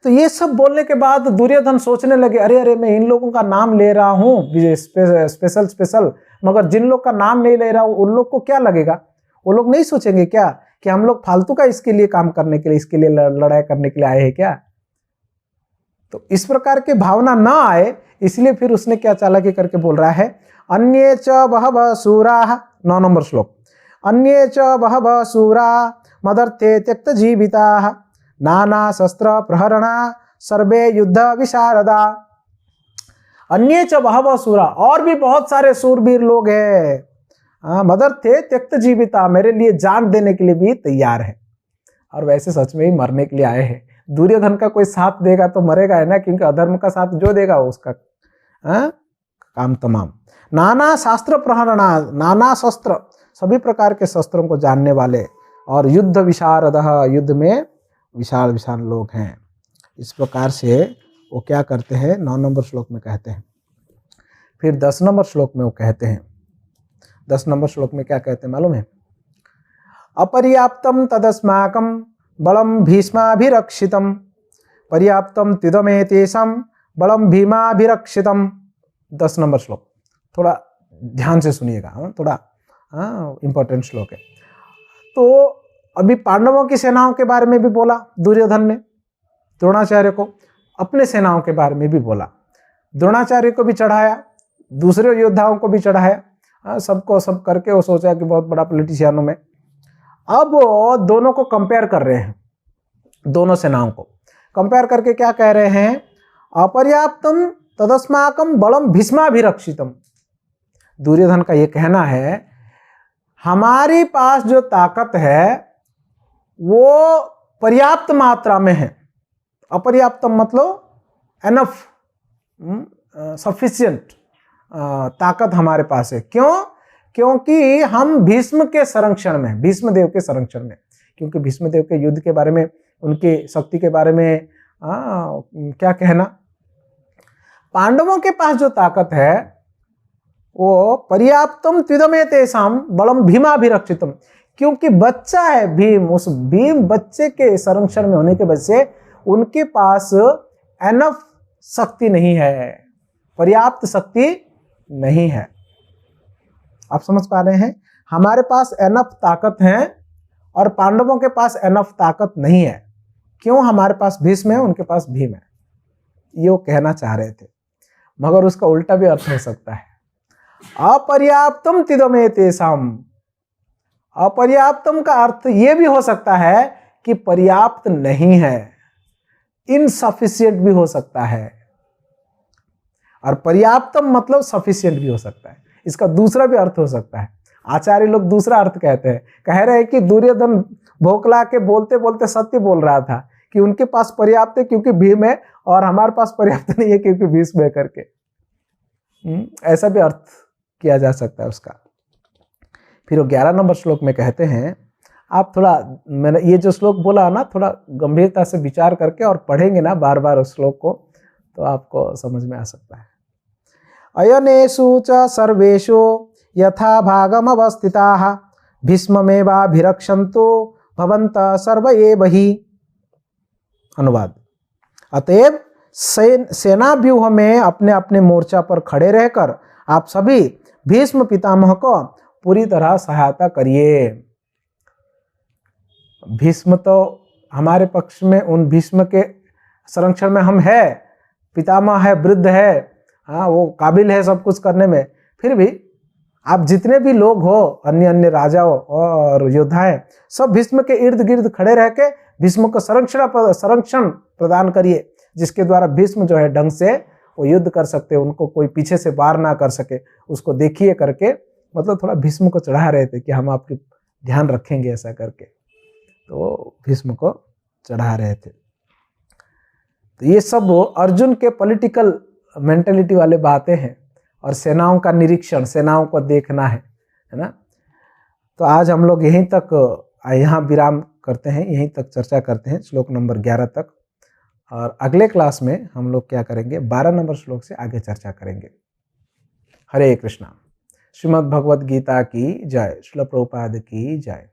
तो ये सब बोलने के बाद दुर्योधन सोचने लगे, अरे मैं इन लोगों का नाम ले रहा हूँ स्पेशल, मगर जिन लोग का नाम नहीं ले रहा हूँ उन लोग को क्या लगेगा? वो लोग नहीं सोचेंगे क्या कि हम लोग फालतू का इसके लिए काम करने के लिए, इसके लिए लड़ाई करने के लिए आए हैं क्या? तो इस प्रकार के भावना ना आए, इसलिए फिर उसने क्या चालाकी करके बोल रहा है, अन्ये च बहवः सूराः, 9 नंबर श्लोक, अन्ये च बहवः सूरा मदर्थे त्यक्त जीविताः नाना शस्त्र प्रहरणा सर्वे युद्ध विशारदा। अन्ये च बहवः सूरा, और भी बहुत सारे सूरवीर लोग हैं। मदर थे त्यक्त जीविता, मेरे लिए जान देने के लिए भी तैयार है। और वैसे सच में ही मरने के लिए आए हैं। दुर्योधन का कोई साथ देगा तो मरेगा है ना, क्योंकि अधर्म का साथ जो देगा उसका काम तमाम। नाना शास्त्र प्रहरणा, नाना शस्त्र, सभी प्रकार के शस्त्रों को जानने वाले, और युद्ध विशारदः, युद्ध में विशाल विशाल लोग हैं। इस प्रकार से वो क्या करते हैं, 9 नंबर श्लोक में कहते हैं। फिर 10 नंबर श्लोक में वो कहते हैं, 10 नंबर श्लोक में क्या कहते हैं मालूम है? अपर्याप्तम तदस्माकं बलम भीष्माभिरक्षितम, पर्याप्तम तिदमेतेषां बलम भीमाभिरक्षितम। 10 नंबर श्लोक थोड़ा ध्यान से सुनिएगा, थोड़ा इंपॉर्टेंट श्लोक है। तो अभी पांडवों की सेनाओं के बारे में भी बोला दुर्योधन ने द्रोणाचार्य को, अपने सेनाओं के बारे में भी बोला, द्रोणाचार्य को भी चढ़ाया, दूसरे योद्धाओं को भी चढ़ाया, सबको सब करके वो सोचा कि बहुत बड़ा पॉलिटिशियनों में। अब वो दोनों को कंपेयर कर रहे हैं, दोनों सेनाओं को कंपेयर करके क्या कह रहे हैं? अपर्याप्तम तदस्माकं बलम भीष्माभिरक्षितम। दुर्योधन का ये कहना है हमारी पास जो ताकत है वो पर्याप्त मात्रा में है। अपर्याप्तम मतलब एनफ, सफिशिएंट ताकत हमारे पास है। क्यों? क्योंकि हम भीष्म के संरक्षण में, भीष्म देव के संरक्षण में, क्योंकि भीष्म देव के युद्ध के बारे में, उनकी शक्ति के बारे में क्या कहना, पांडवों के पास जो ताकत है वो पर्याप्तम त्विदमेतेषां बलम भीमाभिरक्षितम, क्योंकि बच्चा है भीम, उस भीम बच्चे के संरक्षण में होने के वजह से उनके पास एनफ शक्ति नहीं है, पर्याप्त शक्ति नहीं है। आप समझ पा रहे हैं? हमारे पास एनफ ताकत है और पांडवों के पास एनफ ताकत नहीं है। क्यों? हमारे पास भीष्म है, उनके पास भीम है। ये वो कहना चाह रहे थे, मगर उसका उल्टा भी अर्थ हो सकता है। अपर्याप्तम तिदमेतेषां, अपर्याप्तम का अर्थ ये भी हो सकता है कि पर्याप्त नहीं है, इनसफिशिएंट भी हो सकता है, और पर्याप्तम मतलब सफिशिएंट भी हो सकता है। इसका दूसरा भी अर्थ हो सकता है। आचार्य लोग दूसरा अर्थ कहते हैं, कह रहे हैं कि दुर्योधन भोकला के बोलते बोलते सत्य बोल रहा था कि उनके पास पर्याप्त है क्योंकि भीम है, और हमारे पास पर्याप्त नहीं है क्योंकि भीष्म है करके। ऐसा भी अर्थ किया जा सकता है उसका। फिर वो 11 नंबर श्लोक में कहते हैं, आप थोड़ा, मैंने ये जो श्लोक बोला ना, थोड़ा गंभीरता से विचार करके और पढ़ेंगे ना बार बार उस श्लोक को, तो आपको समझ में आ सकता है। अयनेषु च सर्वेषु यथा भागमवस्थिताः भीष्ममेवाभिरक्षन्तु भवन्तः सर्व एव हि। अनुवाद, अतएव सेनाव्यूह में अपने अपने मोर्चा पर खड़े रहकर आप सभी भीष्म पितामह को पूरी तरह सहायता करिए। भीष्म तो हमारे पक्ष में, उन भीष्म के संरक्षण में हम है, पितामह है, वृद्ध है, हाँ वो काबिल है सब कुछ करने में। फिर भी आप जितने भी लोग हो, अन्य अन्य राजाओं और योद्धा हैं, सब भीष्म के इर्द गिर्द खड़े रह के भीष्म को संरक्षण प्रदान करिए, जिसके द्वारा भीष्म जो है ढंग से वो युद्ध कर सकते, उनको कोई पीछे से वार ना कर सके, उसको देखिए करके, मतलब थोड़ा भीष्म को चढ़ा रहे थे कि हम आपकी ध्यान रखेंगे ऐसा करके, तो भीष्म को चढ़ा रहे थे। तो ये सब अर्जुन के पॉलिटिकल मेंटेलिटी वाले बातें हैं, और सेनाओं का निरीक्षण, सेनाओं को देखना है ना। तो आज हम लोग यहीं तक, यहाँ विराम करते हैं, यहीं तक चर्चा करते हैं श्लोक नंबर 11 तक, और अगले क्लास में हम लोग क्या करेंगे, 12 नंबर श्लोक से आगे चर्चा करेंगे। हरे कृष्णा। श्रीमद् भगवद गीता की जय। श्रील प्रभुपाद की जय।